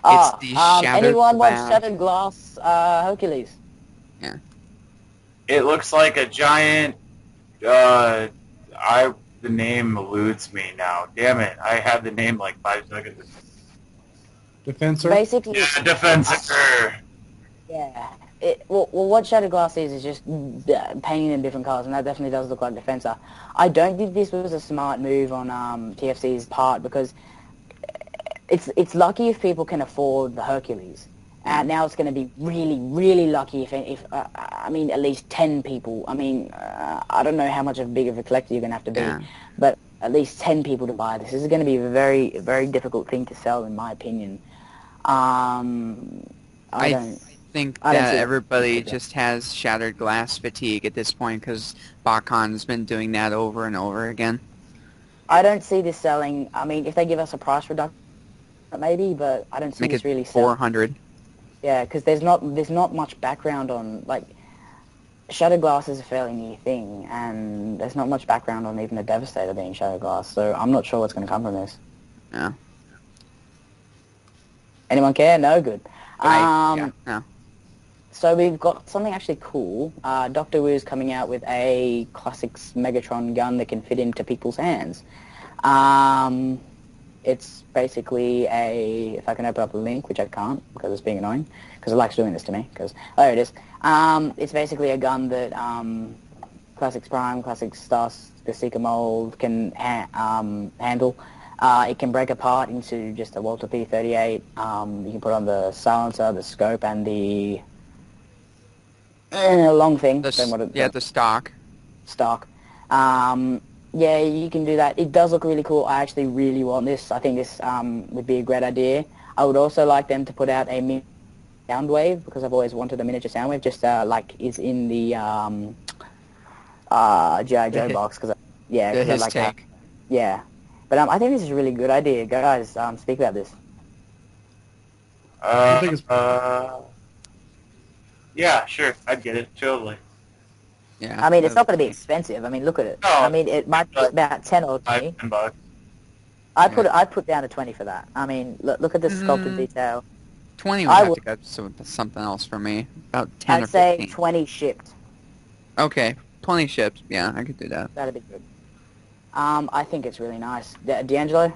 It's the Shattered anyone Glass. wants Shattered Glass Hercules? Yeah. It looks like a giant. The name eludes me now. Damn it! I had the name like 5 seconds ago. Defensor? Basically, Yeah, Defensor. yeah. Well, what Shattered Glass is just painting in different colors, and that definitely does look like Defensor. I don't think this was a smart move on TFC's part because it's lucky if people can afford the Hercules. Now it's going to be really, really lucky if I mean, at least 10 people. I mean, I don't know how much of big of a collector you're going to have to be, but at least 10 people to buy this. This is going to be a very, very difficult thing to sell, in my opinion. I think that everybody just has Shattered Glass fatigue at this point because Bakon's been doing that over and over again. I don't see this selling. I mean, if they give us a price reduction, maybe, but I don't see Make this it really selling. 400. Yeah, because there's not much background on, like, Shattered Glass is a fairly new thing, and there's not much background on even the Devastator being Shattered Glass, so I'm not sure what's going to come from this. Yeah. Anyone care? No? Good. No. So we've got something actually cool. Dr. Wu's coming out with a Classics Megatron gun that can fit into people's hands. It's basically if I can open up a link, which I can't because it's being annoying, because it likes doing this to me, there it is. It's basically a gun that Classics Prime, Classics Stas, the Seeker mold can handle. It can break apart into just a Walter P38. You can put on the silencer, the scope, and the long thing. The stock. Stock. Yeah, you can do that. It does look really cool. I actually really want this. I think this would be a great idea. I would also like them to put out a mini Soundwave because I've always wanted a miniature Soundwave, just like is in the G.I. Joe box. Cause I like take. Yeah. But I think this is a really good idea. Guys, speak about this. Yeah, sure. I'd get it. Totally. Yeah. I mean, it's not going to be expensive. I mean, look at it. No, I mean, it might be about 10 or 20. $10. I'd put down a 20 for that. I mean, look at the sculpted detail. 20 would have to go to something else for me. About 10 or 15. I'd say 20 shipped. Okay, 20 shipped. Yeah, I could do that. That'd be good. I think it's really nice. D'Angelo?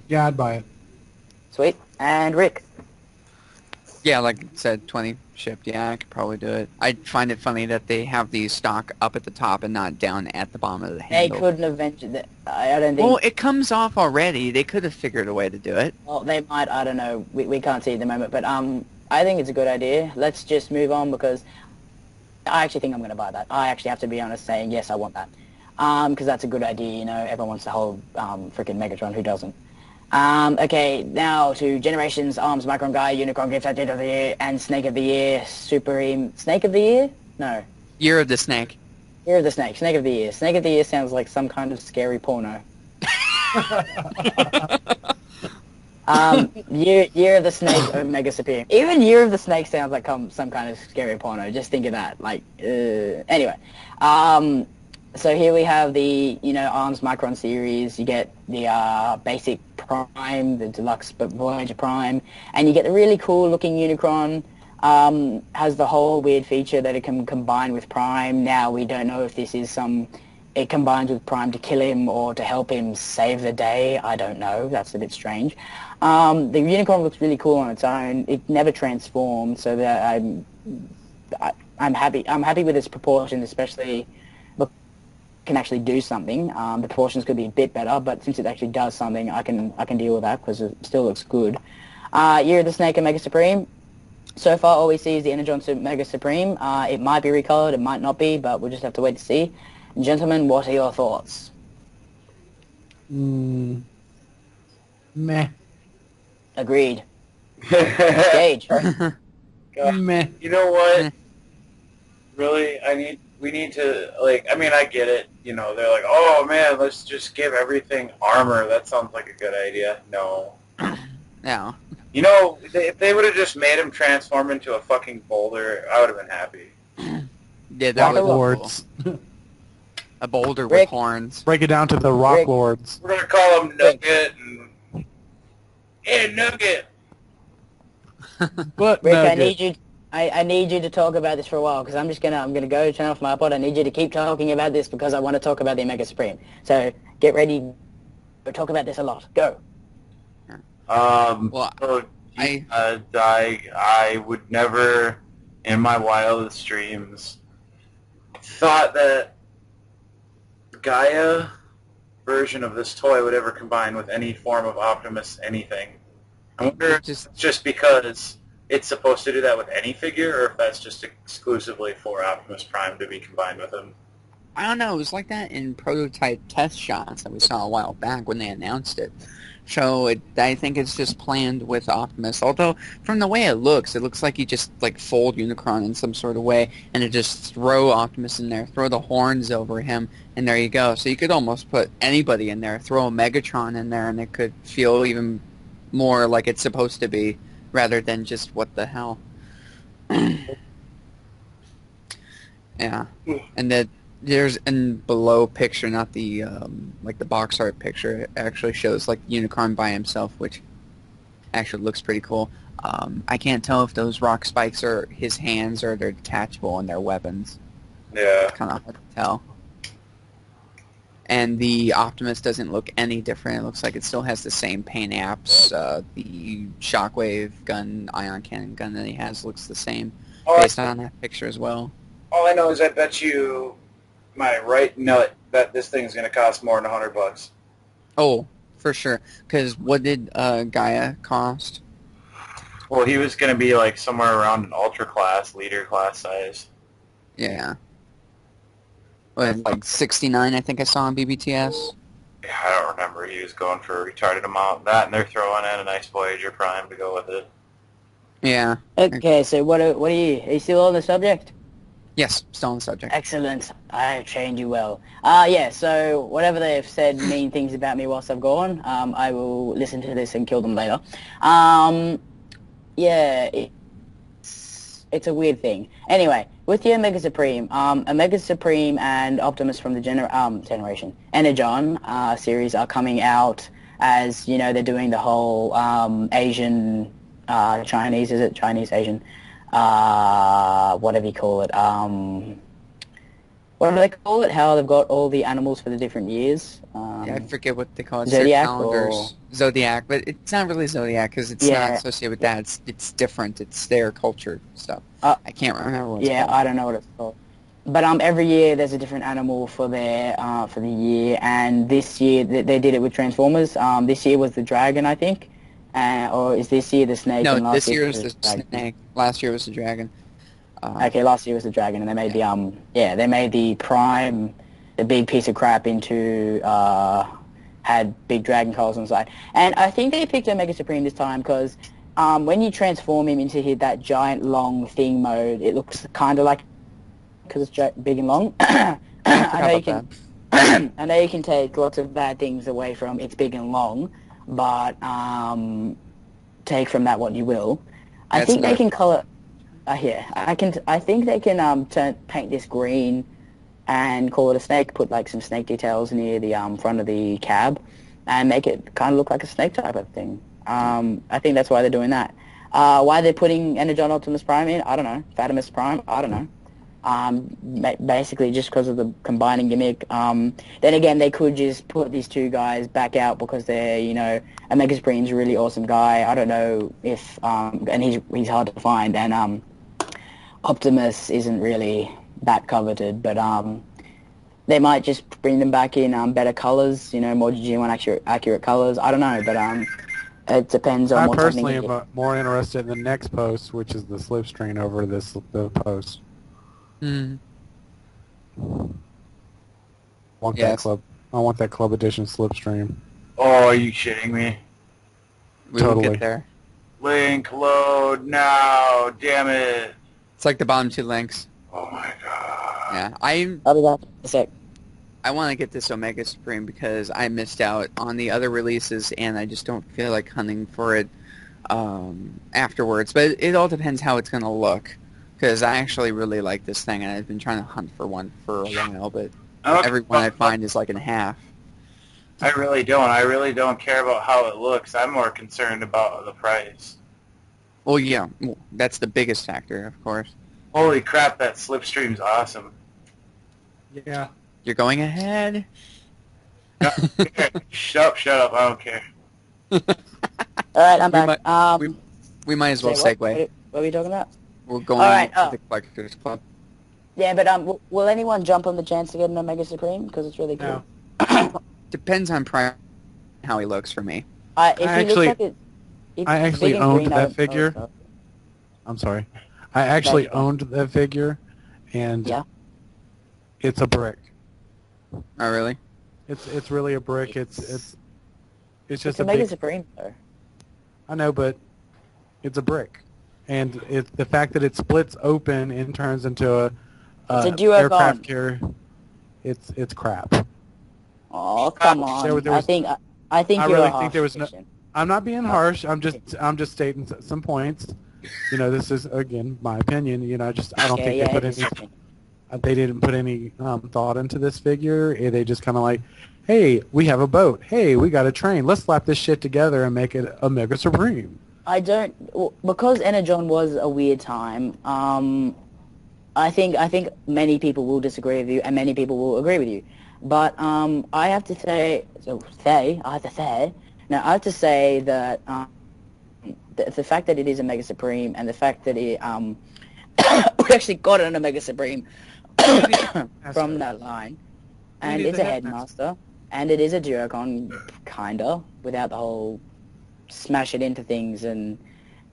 Yeah, I'd buy it. Sweet. And Rick? Yeah, like I said, 20 shipped. Yeah, I could probably do it. I find it funny that they have the stock up at the top and not down at the bottom of the They handle. couldn't have ventured that. I don't think. Well, it comes off already. They could have figured a way to do it. Well, they might. I don't know. We can't see at the moment, but I think it's a good idea. Let's just move on because I actually think I'm going to buy that. I actually have to be honest, saying yes, I want that. Because that's a good idea. You know, everyone wants the whole freaking Megatron. Who doesn't? Okay, now to Generations, Arms, Micron, Gaia, Unicron, Giftset of the Year, and Snake of the Year, Supreme... Snake of the Year? No. Year of the Snake. Year of the Snake, Snake of the Year. Snake of the Year sounds like some kind of scary porno. Year of the Snake, Omega Supreme. Even Year of the Snake sounds like some kind of scary porno. Just think of that. Like, anyway. So here we have the, ARMS Micron series. You get the basic Prime, the deluxe Voyager Prime, and you get the really cool looking Unicron. Has the whole weird feature that it can combine with Prime. Now we don't know if this is it combines with Prime to kill him or to help him save the day. I don't know. That's a bit strange. The Unicron looks really cool on its own. It never transformed, so that I'm happy. I'm happy with its proportion, especially. Can actually do something. The proportions could be a bit better, but since it actually does something, I can deal with that because it still looks good. Year of the Snake and Mega Supreme. So far, all we see is the Energon Mega Supreme. It might be recolored, it might not be, but we'll just have to wait to see. Gentlemen, what are your thoughts? Meh. Agreed. Gage. Meh. You know what? Really, we need to, I get it. They're like, oh man, let's just give everything armor. That sounds like a good idea. No. No. If they would have just made him transform into a fucking boulder, I would have been happy. Yeah, that Rock was Lords. cool. A boulder Rick. with horns. Break it down to the Rock Rick. Lords. We're gonna call him Nugget and... Hey, Nugget! But Rick, Nugget. I need you to talk about this for a while because I'm gonna go turn off my iPod. I need you to keep talking about this because I want to talk about the Omega Supreme. So get ready. We'll talk about this a lot. Go. Well, I would never, in my wildest dreams, thought that Gaia version of this toy would ever combine with any form of Optimus anything. I wonder if it's just because it's supposed to do that with any figure, or if that's just exclusively for Optimus Prime to be combined with him. I don't know. It was like that in prototype test shots that we saw a while back when they announced it. So I think it's just planned with Optimus. Although, from the way it looks like you just fold Unicron in some sort of way, and it just throw Optimus in there, throw the horns over him, and there you go. So you could almost put anybody in there, throw a Megatron in there, and it could feel even more like it's supposed to be, rather than just what the hell. Yeah, and there's in below picture, not the the box art picture. It actually shows Unicron by himself, which actually looks pretty cool. I can't tell if those rock spikes are his hands or they're detachable and they're weapons. Yeah. It's kind of hard to tell. And the Optimus doesn't look any different. It looks like it still has the same paint apps. The shockwave gun, ion cannon gun that he has looks the same, based on that picture as well. All I know is I bet you my right nut that this thing's going to cost more than $100. Oh, for sure. Because what did Gaia cost? Well, he was going to be somewhere around an ultra class, leader class size. Yeah. What, 69, I think I saw on BBTS? Yeah, I don't remember. He was going for a retarded amount. That, and they're throwing in a nice Voyager Prime to go with it. Yeah. Okay, so what are you still on the subject? Yes, still on the subject. Excellent. I trained you well. Yeah, so whatever they've said mean things about me whilst I've gone, I will listen to this and kill them later. Yeah, it's a weird thing. Anyway, with the Omega Supreme, Omega Supreme and Optimus from the Generation Energon series are coming out as, they're doing the whole Asian, Chinese, is it? Chinese, Asian, whatever you call it, what do they call it? How they've got all the animals for the different years. Yeah, I forget what they call it. Zodiac calendars. Zodiac, but it's not really Zodiac because it's not Yeah. associated with that. It's different. It's their culture stuff. I can't remember what it's Yeah, called. I don't know what it's called. But every year there's a different animal for their for the year, and this year they did it with Transformers. This year was the dragon, I think, or is this year the snake? No, and last this year was is the dragon? snake. Last year was the dragon. Okay, last year was the dragon, and they made they made the prime, the big piece of crap into had big dragon collars on the side, and I think they picked Omega Supreme this time because when you transform him into that giant long thing mode, it looks kind of like because it's big and long. I know you can. I know you can take lots of bad things away from it's big and long, but take from that what you will. I think they can color. Yeah, I think they can paint this green and call it a snake. Put like some snake details near the front of the cab, and make it kind of look like a snake type of thing. I think that's why they're doing that. Why they're putting Energon Optimus Prime in, I don't know. Fatimus Prime, I don't know. Basically just because of the combining gimmick. Then again, they could just put these two guys back out because they're, Omega Supreme's a really awesome guy. I don't know if, and he's hard to find, and Optimus isn't really that coveted, but they might just bring them back in better colors, more GG1 accurate colors. I don't know, but it depends on I what's personally happening. am more interested in the next post, which is the slipstream over the post. Mm. That club. I want that club edition slipstream. Oh, are you shitting me? We will Totally. get there. Link load now, damn it. It's like the bottom two links. Oh my god. Yeah, I'll be back in a sec. I want to get this Omega Supreme because I missed out on the other releases and I just don't feel like hunting for it afterwards. But it all depends how it's going to look because I actually really like this thing and I've been trying to hunt for one for a while, but every one I find is like in half. I really don't. I really don't care about how it looks. I'm more concerned about the price. Well, yeah, that's the biggest factor, of course. Holy crap, that slipstream's awesome. Yeah. You're going ahead. No, shut up, I don't care. All right, I'm We back. We might as well say segue. What are we talking about? We're going All right, to the Collectors Club. Yeah, but will anyone jump on the chance to get an Omega Supreme? Because it's really cool. No. Depends on price how he looks for me. If he actually- looks like it, if I he's actually big and owned green, that I would- figure. oh, I'm sorry. I actually Megatron. owned that figure, and Yeah. it's a brick. Oh, really? It's really a brick. It's just It's a Omega big. Supreme, though. I know, but it's a brick, and the fact that it splits open and turns into a It's a duo aircraft bond. carrier. It's crap. Oh, come on. There was- I think I you're really a think there was no- Christian. I'm not being harsh. I'm just stating some points. This is again my opinion. I don't think they put any. They didn't put any thought into this figure. They just kind of like, hey, we have a boat. Hey, we got a train. Let's slap this shit together and make it a Mega Supreme. I don't because Energon was a weird time. I think many people will disagree with you, and many people will agree with you. But I have to say that the fact that it is a Mega Supreme and the fact that it we actually got an Omega Supreme from that line, and It is it's a a headmaster. headmaster, and it is a Duocon, kinda, without the whole smash it into things and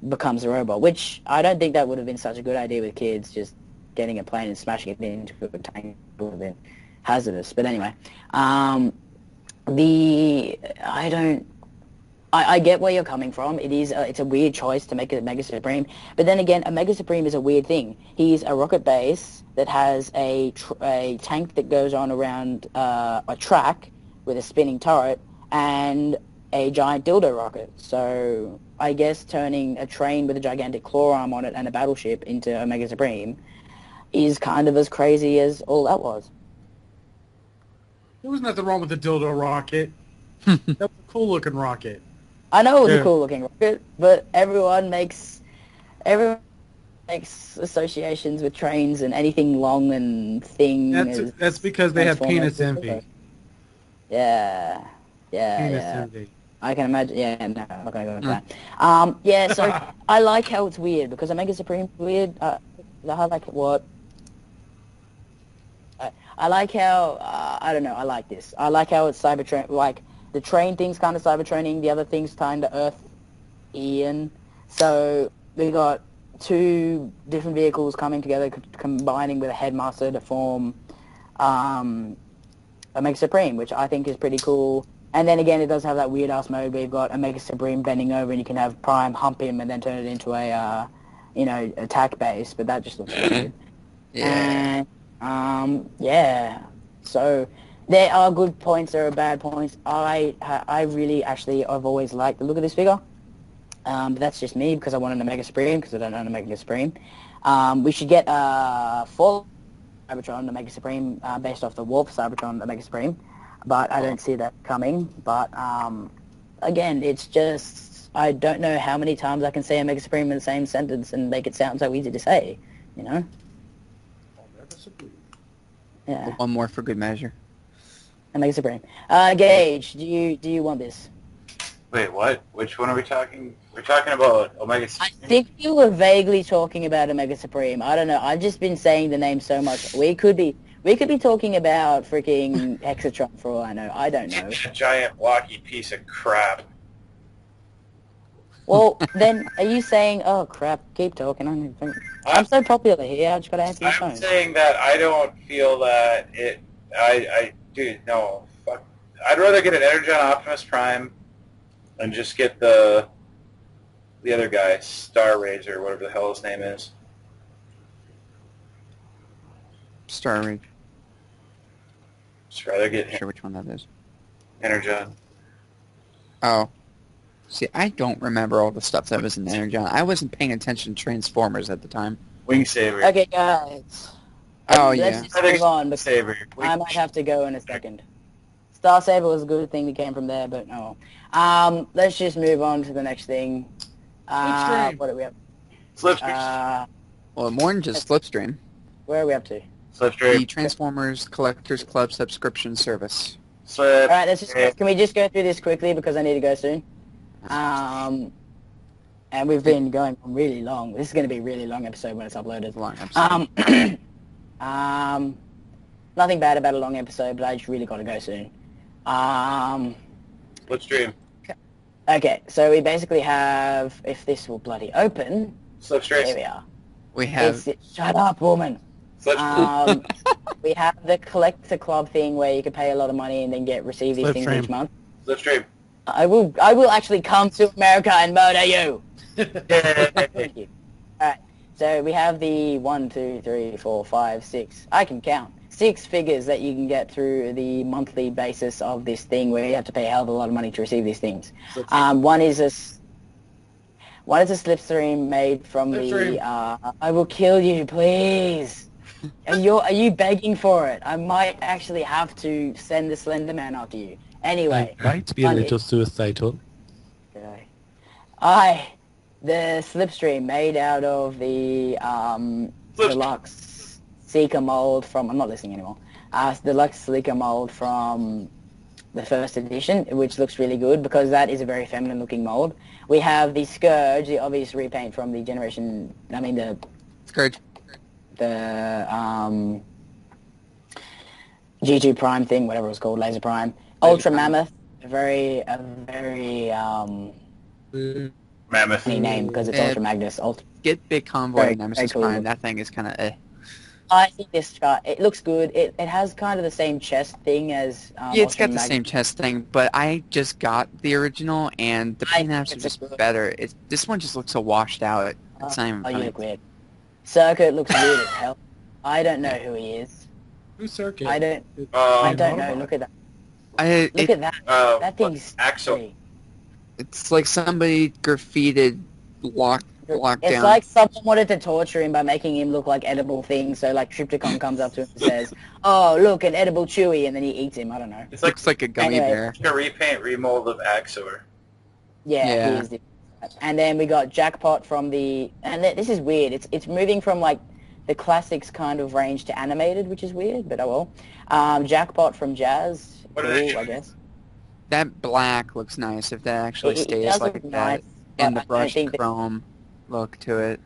becomes a robot, which I don't think that would have been such a good idea with kids, just getting a plane and smashing it into a tank would have been hazardous. But anyway, I get where you're coming from. It's a weird choice to make it a Mega Supreme, but then again, a Mega Supreme is a weird thing. He's a rocket base that has a tank that goes on around a track with a spinning turret and a giant dildo rocket. So I guess turning a train with a gigantic claw arm on it and a battleship into a Mega Supreme is kind of as crazy as all that was. There was nothing wrong with the dildo rocket. That was a cool looking rocket. I know it was Yeah. a cool looking rocket, but everyone makes associations with trains and anything long and thing. That's because they have penis envy. Yeah. Penis Yeah. envy. I can imagine. Yeah, no, I'm not going to go into that. Yeah, so I like how it's weird because Omega Supreme weird. I like what. I like how I don't know. I like this. I like how it's Cybertron. Like the train thing's kind of Cybertroning. The other thing's kind of Earth, Ian. So we got two different vehicles coming together, combining with a headmaster to form Omega Supreme, which I think is pretty cool. And then again, it does have that weird ass mode where you've got Omega Supreme bending over, and you can have Prime hump him and then turn it into a attack base. But that just looks weird. Yeah. And yeah. So there are good points, there are bad points. I really actually I've always liked the look of this figure. But that's just me because I want an Omega Supreme because I don't own an Omega Supreme. We should get full Cybertron Omega Supreme based off the Warp Cybertron Omega Supreme, but I don't see that coming. But again, it's just I don't know how many times I can say Omega Supreme in the same sentence and make it sound so easy to say, you know? Yeah. One more for good measure. Omega Supreme. Gage, do you want this? Wait, what? Which one are we talking? We're talking about Omega Supreme. I think you were vaguely talking about Omega Supreme. I don't know. I've just been saying the name so much. We could be talking about freaking Hexatron for all I know. I don't know. A giant blocky piece of crap. Well, then, are you saying, oh crap, keep talking. I'm so popular here, I just gotta answer your phone. I'm saying that I don't feel that dude, no, fuck. I'd rather get an Energon Optimus Prime and just get the other guy, Star Razor, whatever the hell his name is. Star Rig. Just rather get Not sure which one that is. Energon. Oh. See, I don't remember all the stuff that was in Energon. I wasn't paying attention to Transformers at the time. Wing Saber. Okay, guys. Oh, Let's yeah. just move on, because Saber. I might have to go in a second. Star Saber was a good thing that came from there, but no. Let's just move on to the next thing. What are we up? Slipstream. Well, more than just Slipstream. Where are we up to? The Slipstream. Transformers Collectors Club subscription service. Slip. Alright, can we just go through this quickly because I need to go soon? And we've been going on really long. This is going to be a really long episode when it's uploaded. Long episode. Nothing bad about a long episode, but I just really got to go soon. Slipstream. Okay, so we basically have, if this will bloody open, Slipstream. here we are. We have... Shut up, woman. Slipstream. We have the collector club thing where you can pay a lot of money and then receive these things each month. Slipstream. I will actually come to America and murder you. Thank you. Alright, so we have the 1, 2, 3, 4, 5, 6. I can count. 6 figures that you can get through the monthly basis of this thing where you have to pay a hell of a lot of money to receive these things. One is a slipstream made from the I will kill you, please. Are you begging for it? I might actually have to send the Slender Man after you. Anyway. I like to be a little suicidal. The slipstream made out of the deluxe Seeker mold from... I'm not listening anymore. Deluxe Seeker mold from the first edition, which looks really good because that is a very feminine looking mold. We have the Scourge, the obvious repaint from the generation... the Scourge. The G2 Prime thing, whatever it was called, Laser Prime. Ultra Mammoth, a very Mammoth. name because it's Ultra Magnus. Get Big Convoy Very, and Nemesis very cool. Prime. That thing is kind of I think this guy, it looks good. It has kind of the same chest thing as yeah, it's Ultra got the Magnus. same chest thing, but I just got the original, and the paint apps are it's just good. better. This one just looks so washed out. It's not even Oh, you funny. look weird. Circuit looks weird as hell. I don't know who he is. Who's Circuit? I don't I know. Look at that. Look at that. That thing's Axel. pretty. It's like somebody graffitied lockdown. It's like someone wanted to torture him by making him look like edible things. So like Triptychon comes up to him and says, "Oh, look, an edible Chewy," and then he eats him. I don't know. It's like looks like a gummy Anyway. bear. a repaint remold of Axor. Yeah, Yeah. he is. And then we got Jackpot from this is weird. It's moving from like the classics kind of range to animated, which is weird, but oh well. Jackpot from Jazz, What cool, are they doing? I guess. That black looks nice if that actually It stays does like look that. nice, And but the I brushed think that- chrome look to it.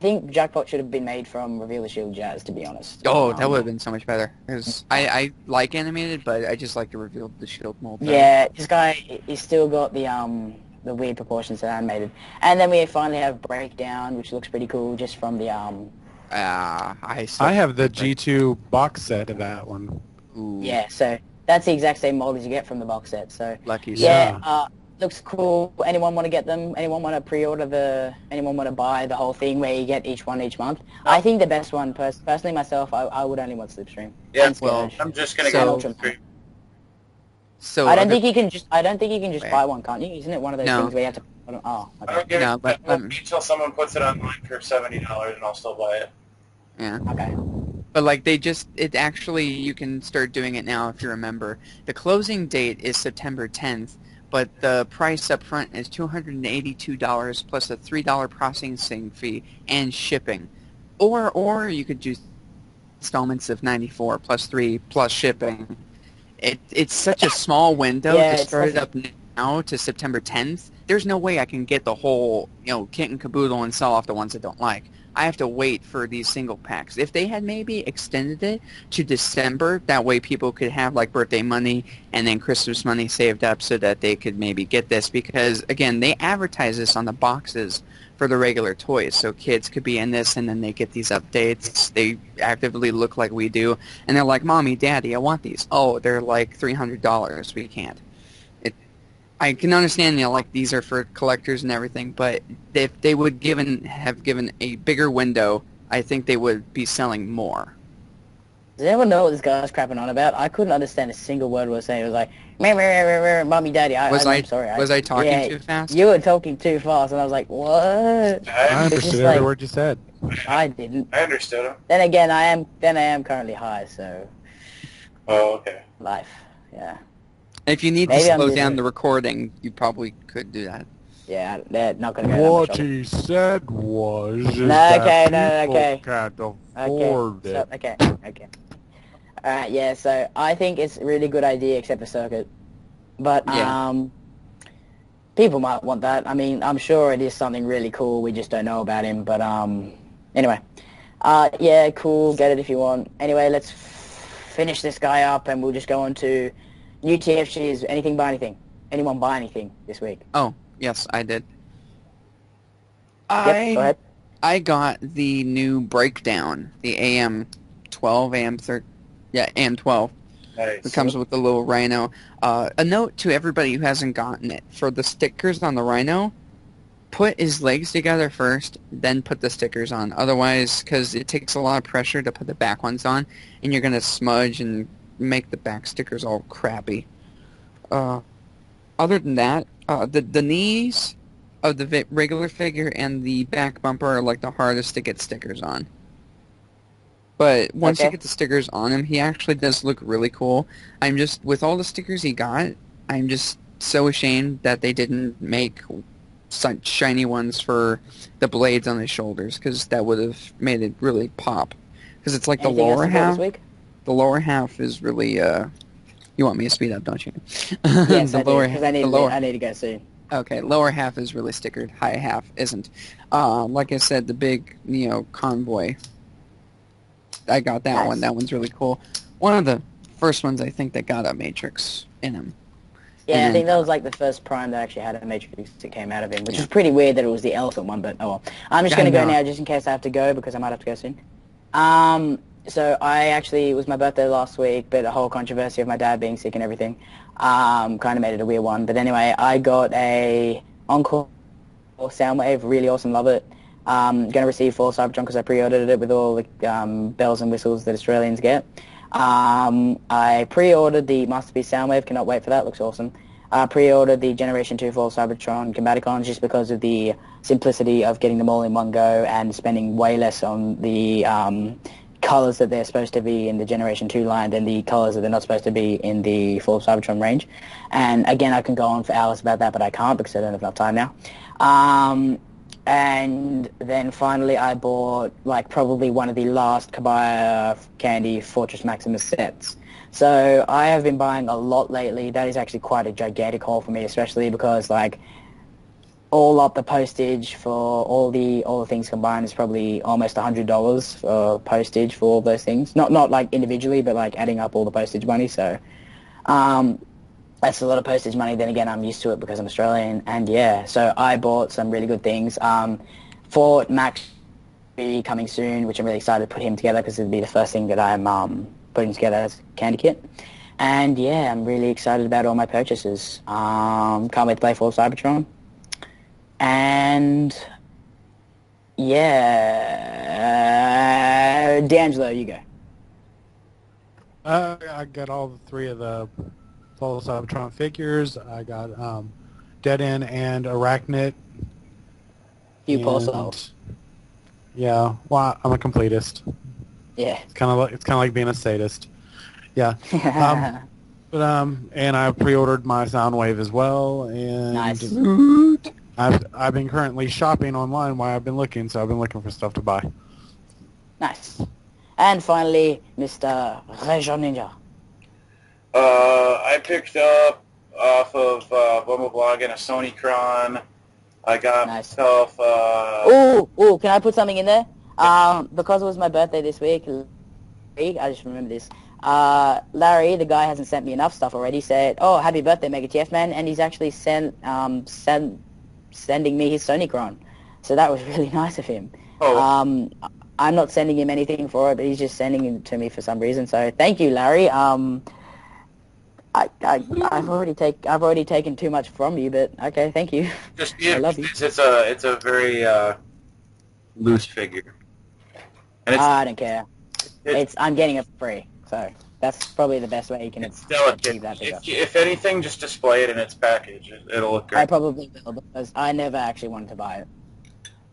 I think Jackpot should have been made from Reveal the Shield Jazz, to be honest. Oh, that would have been so much better. Because I like animated, but I just like to reveal the shield mold better. Yeah, this guy, he's still got the weird proportions to animated. And then we finally have Breakdown, which looks pretty cool, just from the I have the G2 box set of that one. Ooh, yeah. So that's the exact same mold as you get from the box set. So lucky. yeah, looks cool. Anyone want to get them? Anyone want to pre-order anyone want to buy the whole thing where you get each one each month? No. I think the best one, personally myself, I would only want Slipstream. Yeah, And well, Scourge. I'm just gonna So- go Ultra- straight. So I don't other- think you can just Wait. buy one, can't you? Isn't it one of those No. things where you have to? Oh, I okay. don't give No, it but, until someone puts it online for $70 and I'll still buy it. yeah. Okay. But like it actually, you can start doing it now if you remember. The closing date is September 10th, but the price up front is $282 plus a $3 processing fee and shipping. Or you could do installments of $94 plus 3 plus shipping. It's such a small window Yeah, to it's start it like- up now to September 10th. There's no way I can get the whole, kit and caboodle and sell off the ones I don't like. I have to wait for these single packs. If they had maybe extended it to December, that way people could have like birthday money and then Christmas money saved up so that they could maybe get this, because again, they advertise this on the boxes for the regular toys, so kids could be in this and then they get these updates. They actively look like we do, and they're like, "Mommy, Daddy, I want these." Oh, they're like $300. We can't. I can understand, like these are for collectors and everything, but if they would have given a bigger window, I think they would be selling more. Does anyone know what this guy's crapping on about? I couldn't understand a single word he was saying. It was like, meh, meh, meh, meh, meh, Mommy, Daddy. I'm sorry. Was I talking yeah, too fast? You were talking too fast, and I was like, what? I It's understood just every like- word you said. I didn't. I understood him. Then again, I am currently high, so Oh, okay. life. Yeah. If you need Maybe to I'm slow just- down the recording, you probably could do that. Yeah, they're not going to go What that much. he said was No, that okay, people no, okay. can't Okay, afford it. so, okay. Alright, yeah, so I think it's a really good idea except for Circuit. But, Yeah. people might want that. I mean, I'm sure it is something really cool, we just don't know about him, but, anyway. Yeah, cool, get it if you want. Anyway, let's finish this guy up and we'll just go on to new TF Shiz. Anything buy anything? Anyone buy anything this week? Oh, yes, I did. Yep, go ahead. I got the new breakdown, the AM12, AM12. Nice. It comes with the little Rhino. A note to everybody who hasn't gotten it: for the stickers on the Rhino, put his legs together first, then put the stickers on. Otherwise, because it takes a lot of pressure to put the back ones on, and you're gonna smudge and make the back stickers all crappy. Other than that, the knees of the regular figure and the back bumper are like the hardest to get stickers on. But once you Okay. get the stickers on him, he actually does look really cool. I'm just, with all the stickers he got, I'm just so ashamed that they didn't make such shiny ones for the blades on his shoulders, because that would have made it really pop. Because it's like Anything the else lower to go half. this week? The lower half is really. You want me to speed up, don't you? Yes, the I do, lower, because I the lower. need to go soon. Okay, lower half is really stickered. High half isn't. Like I said, the big Neo convoy. I got that Nice. one. That one's really cool. One of the first ones I think that got a Matrix in him. Yeah, I And- think that was like the first Prime that actually had a Matrix that came out of him, which was pretty weird that it was the elephant one, but oh well. I'm just I going to go know. now just in case I have to go, because I might have to go soon. So it was my birthday last week, but a whole controversy of my dad being sick and everything kind of made it a weird one. But anyway, I got a Encore Soundwave, really awesome, love it. Going to receive full Cybertron because I pre-ordered it with all the bells and whistles that Australians get. I pre-ordered the Masterpiece Soundwave, cannot wait for that, looks awesome. I pre-ordered the Generation 2 Full Cybertron Combaticons just because of the simplicity of getting them all in one go and spending way less on the colors that they're supposed to be in the Generation 2 line than the colors that they're not supposed to be in the full Cybertron range. And again, I can go on for hours about that, but I can't because I don't have enough time now. And then finally I bought like probably one of the last Kabaya Candy Fortress Maximus sets. So I have been buying a lot lately. That is actually quite a gigantic haul for me, especially because like all up the postage for all the things combined is probably almost $100 for postage for all those things. Not like individually, but like adding up all the postage money. So that's a lot of postage money. Then again, I'm used to it because I'm Australian. And yeah, so I bought some really good things. Fort Max be coming soon, which I'm really excited to put him together because it'll be the first thing that I'm putting together as a candy kit. And yeah, I'm really excited about all my purchases. Can't wait to play full Cybertron. And yeah, D'Angelo, you go. I got all three of the full Cybertron figures. I got Dead End and Arachnid. You poor souls. Yeah, well, I'm a completist. Yeah. It's kind of like being a sadist. Yeah. And I pre-ordered my Soundwave as well. And Nice. I've been currently shopping online while I've been looking, so I've been looking for stuff to buy. Nice. And finally, Mr. Reissue Ninja. I picked up off of Bumblebee and a Unicron. I got myself... Ooh, can I put something in there? Because it was my birthday this week, I just remember this. Larry, the guy hasn't sent me enough stuff already, said, oh, happy birthday, Mega TF man, and he's actually sending me his Unicron. So that was really nice of him. Oh. I'm not sending him anything for it, but he's just sending it to me for some reason. So thank you, Larry. I've already taken too much from you, but okay, thank you. I love you. It's a very loose figure. And I don't care. I'm getting it for free, so that's probably the best way you can achieve that figure. If anything, just display it in its package. It'll look great. I probably will because I never actually wanted to buy it.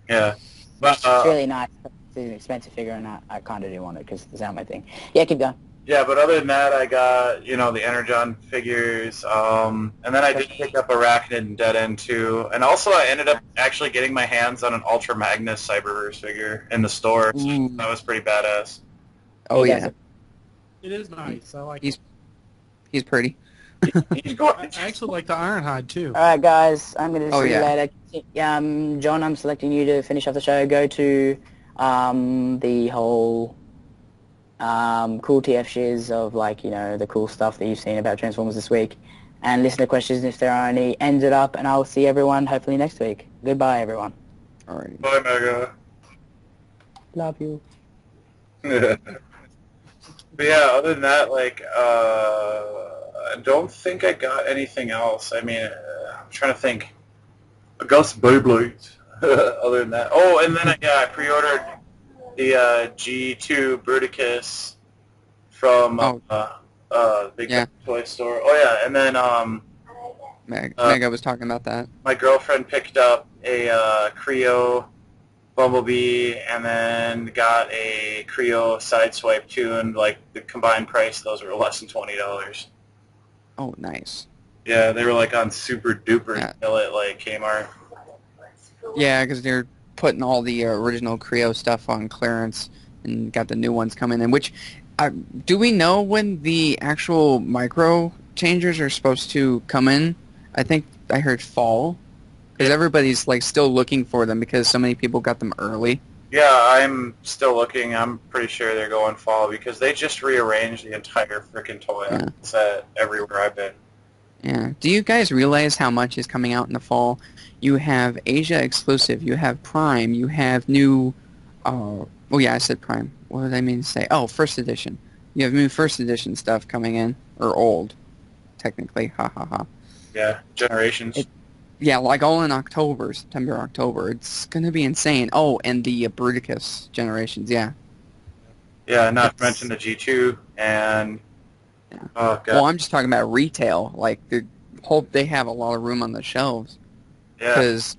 Yeah, but it's really nice. It's an expensive figure, and I kind of do want it because it's not my thing. Yeah, keep going. Yeah, but other than that, I got, the Energon figures, and then I did pick up Arachnid and Dead End too, and also I ended up actually getting my hands on an Ultra Magnus Cyberverse figure in the store, so that was pretty badass. Oh, yeah. It is nice. I like He's pretty. I actually like the Ironhide, too. All right, guys, I'm going to see you yeah. later. John, I'm selecting you to finish off the show. Go to the whole cool TF Shiz of, the cool stuff that you've seen about Transformers this week, and listen to questions if there are any. End it up, and I'll see everyone hopefully next week. Goodbye, everyone. All right. Bye, Mega. Love you. But yeah, other than that, I don't think I got anything else. I mean, I'm trying to think. I got some Beyblades. Other than that. Oh, and then I pre-ordered the G2 Bruticus from Big Toy Store. Oh, yeah, and then Mega was talking about that. my girlfriend picked up a Creo Bumblebee, and then got a Creo Sideswipe tuned. Like, the combined price, those were less than $20. Oh, nice. Yeah, they were on super duper sale at Kmart. Yeah, because they're putting all the original Creo stuff on clearance and got the new ones coming in. Which, do we know when the actual micro changers are supposed to come in? I think I heard fall. Because everybody's still looking for them because so many people got them early. Yeah, I'm still looking. I'm pretty sure they're going fall because they just rearranged the entire frickin' toy set everywhere I've been. Yeah. Do you guys realize how much is coming out in the fall? You have Asia exclusive. You have Prime. You have new... oh yeah, I said Prime. What did I mean to say? Oh, first edition. You have new first edition stuff coming in. Or old, technically. Ha ha ha. Yeah, generations. Yeah, all in October, September, October. It's going to be insane. Oh, and the Bruticus generations, yeah. Yeah, not to mention the G2, and... Yeah. Oh, God. Well, I'm just talking about retail. They have a lot of room on the shelves. Yeah. Because...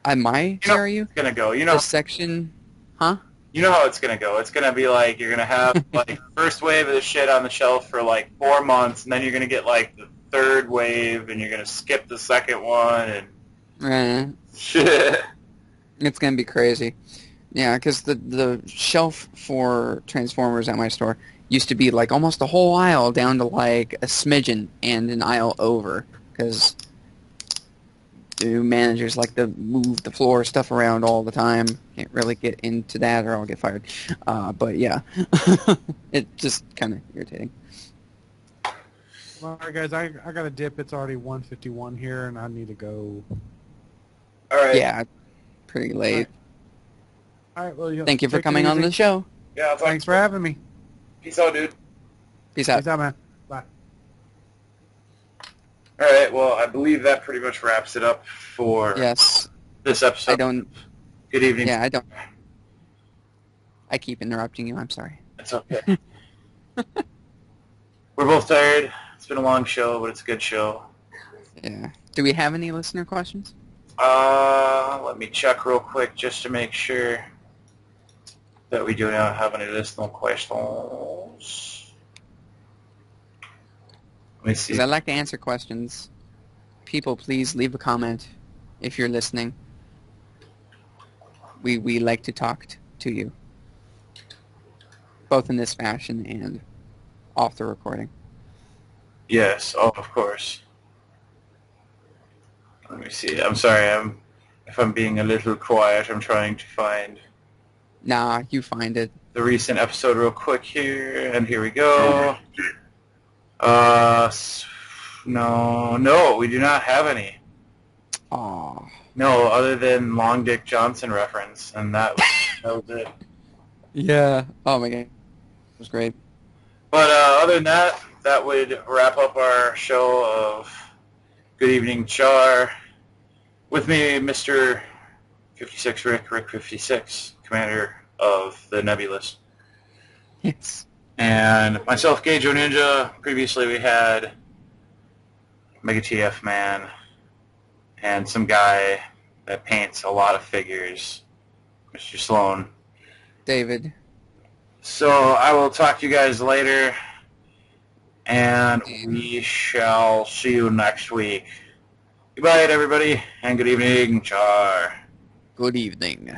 Am I, are you? It's going to go, The section... Huh? You know how it's gonna go. It's gonna be like you're gonna have like first wave of the shit on the shelf for like 4 months, and then you're gonna get like the third wave, and you're gonna skip the second one, and shit. It's gonna be crazy. Yeah, because the shelf for Transformers at my store used to be like almost a whole aisle down to like a smidgen and an aisle over, because the managers like to move the floor stuff around all the time. Can't really get into that or I'll get fired. But yeah, it's just kind of irritating. Well, all right, guys, I got a dip. It's already 1:51 here, and I need to go. All right. Yeah, pretty late. All right, well, Thank you for take it coming on easy. the show. Yeah. I'll talk Thanks for having me. Peace out, dude. Peace out. Peace out, man. Bye. All right. Well, I believe that pretty much wraps it up for Yes. this episode. I don't. Good evening. Yeah, I don't. I keep interrupting you. I'm sorry. It's okay. We're both tired. It's been a long show, but it's a good show. Yeah. Do we have any listener questions? Let me check real quick just to make sure that we do not have any listener questions. Let me see. Because I like to answer questions. People, please leave a comment if you're listening. We like to talk to you. Both in this fashion and off the recording. Yes, oh, of course. Let me see. I'm sorry. If I'm being a little quiet, I'm trying to find Nah, you find it. the recent episode real quick here, and here we go. No, we do not have any. Aw. No, other than Long Dick Johnson reference, and that was it. Yeah. Oh my god. It was great. But other than that, that would wrap up our show of Good Evening Charr. With me, Mr. 56 Rick 56, commander of the Nebulous. Yes. And myself, Geijo Ninja. Previously we had Mega TF Man and some guy that paints a lot of figures, Mr. Sloan. David. So I will talk to you guys later, and we shall see you next week. Goodbye, everybody, and good evening, Charr. Good evening.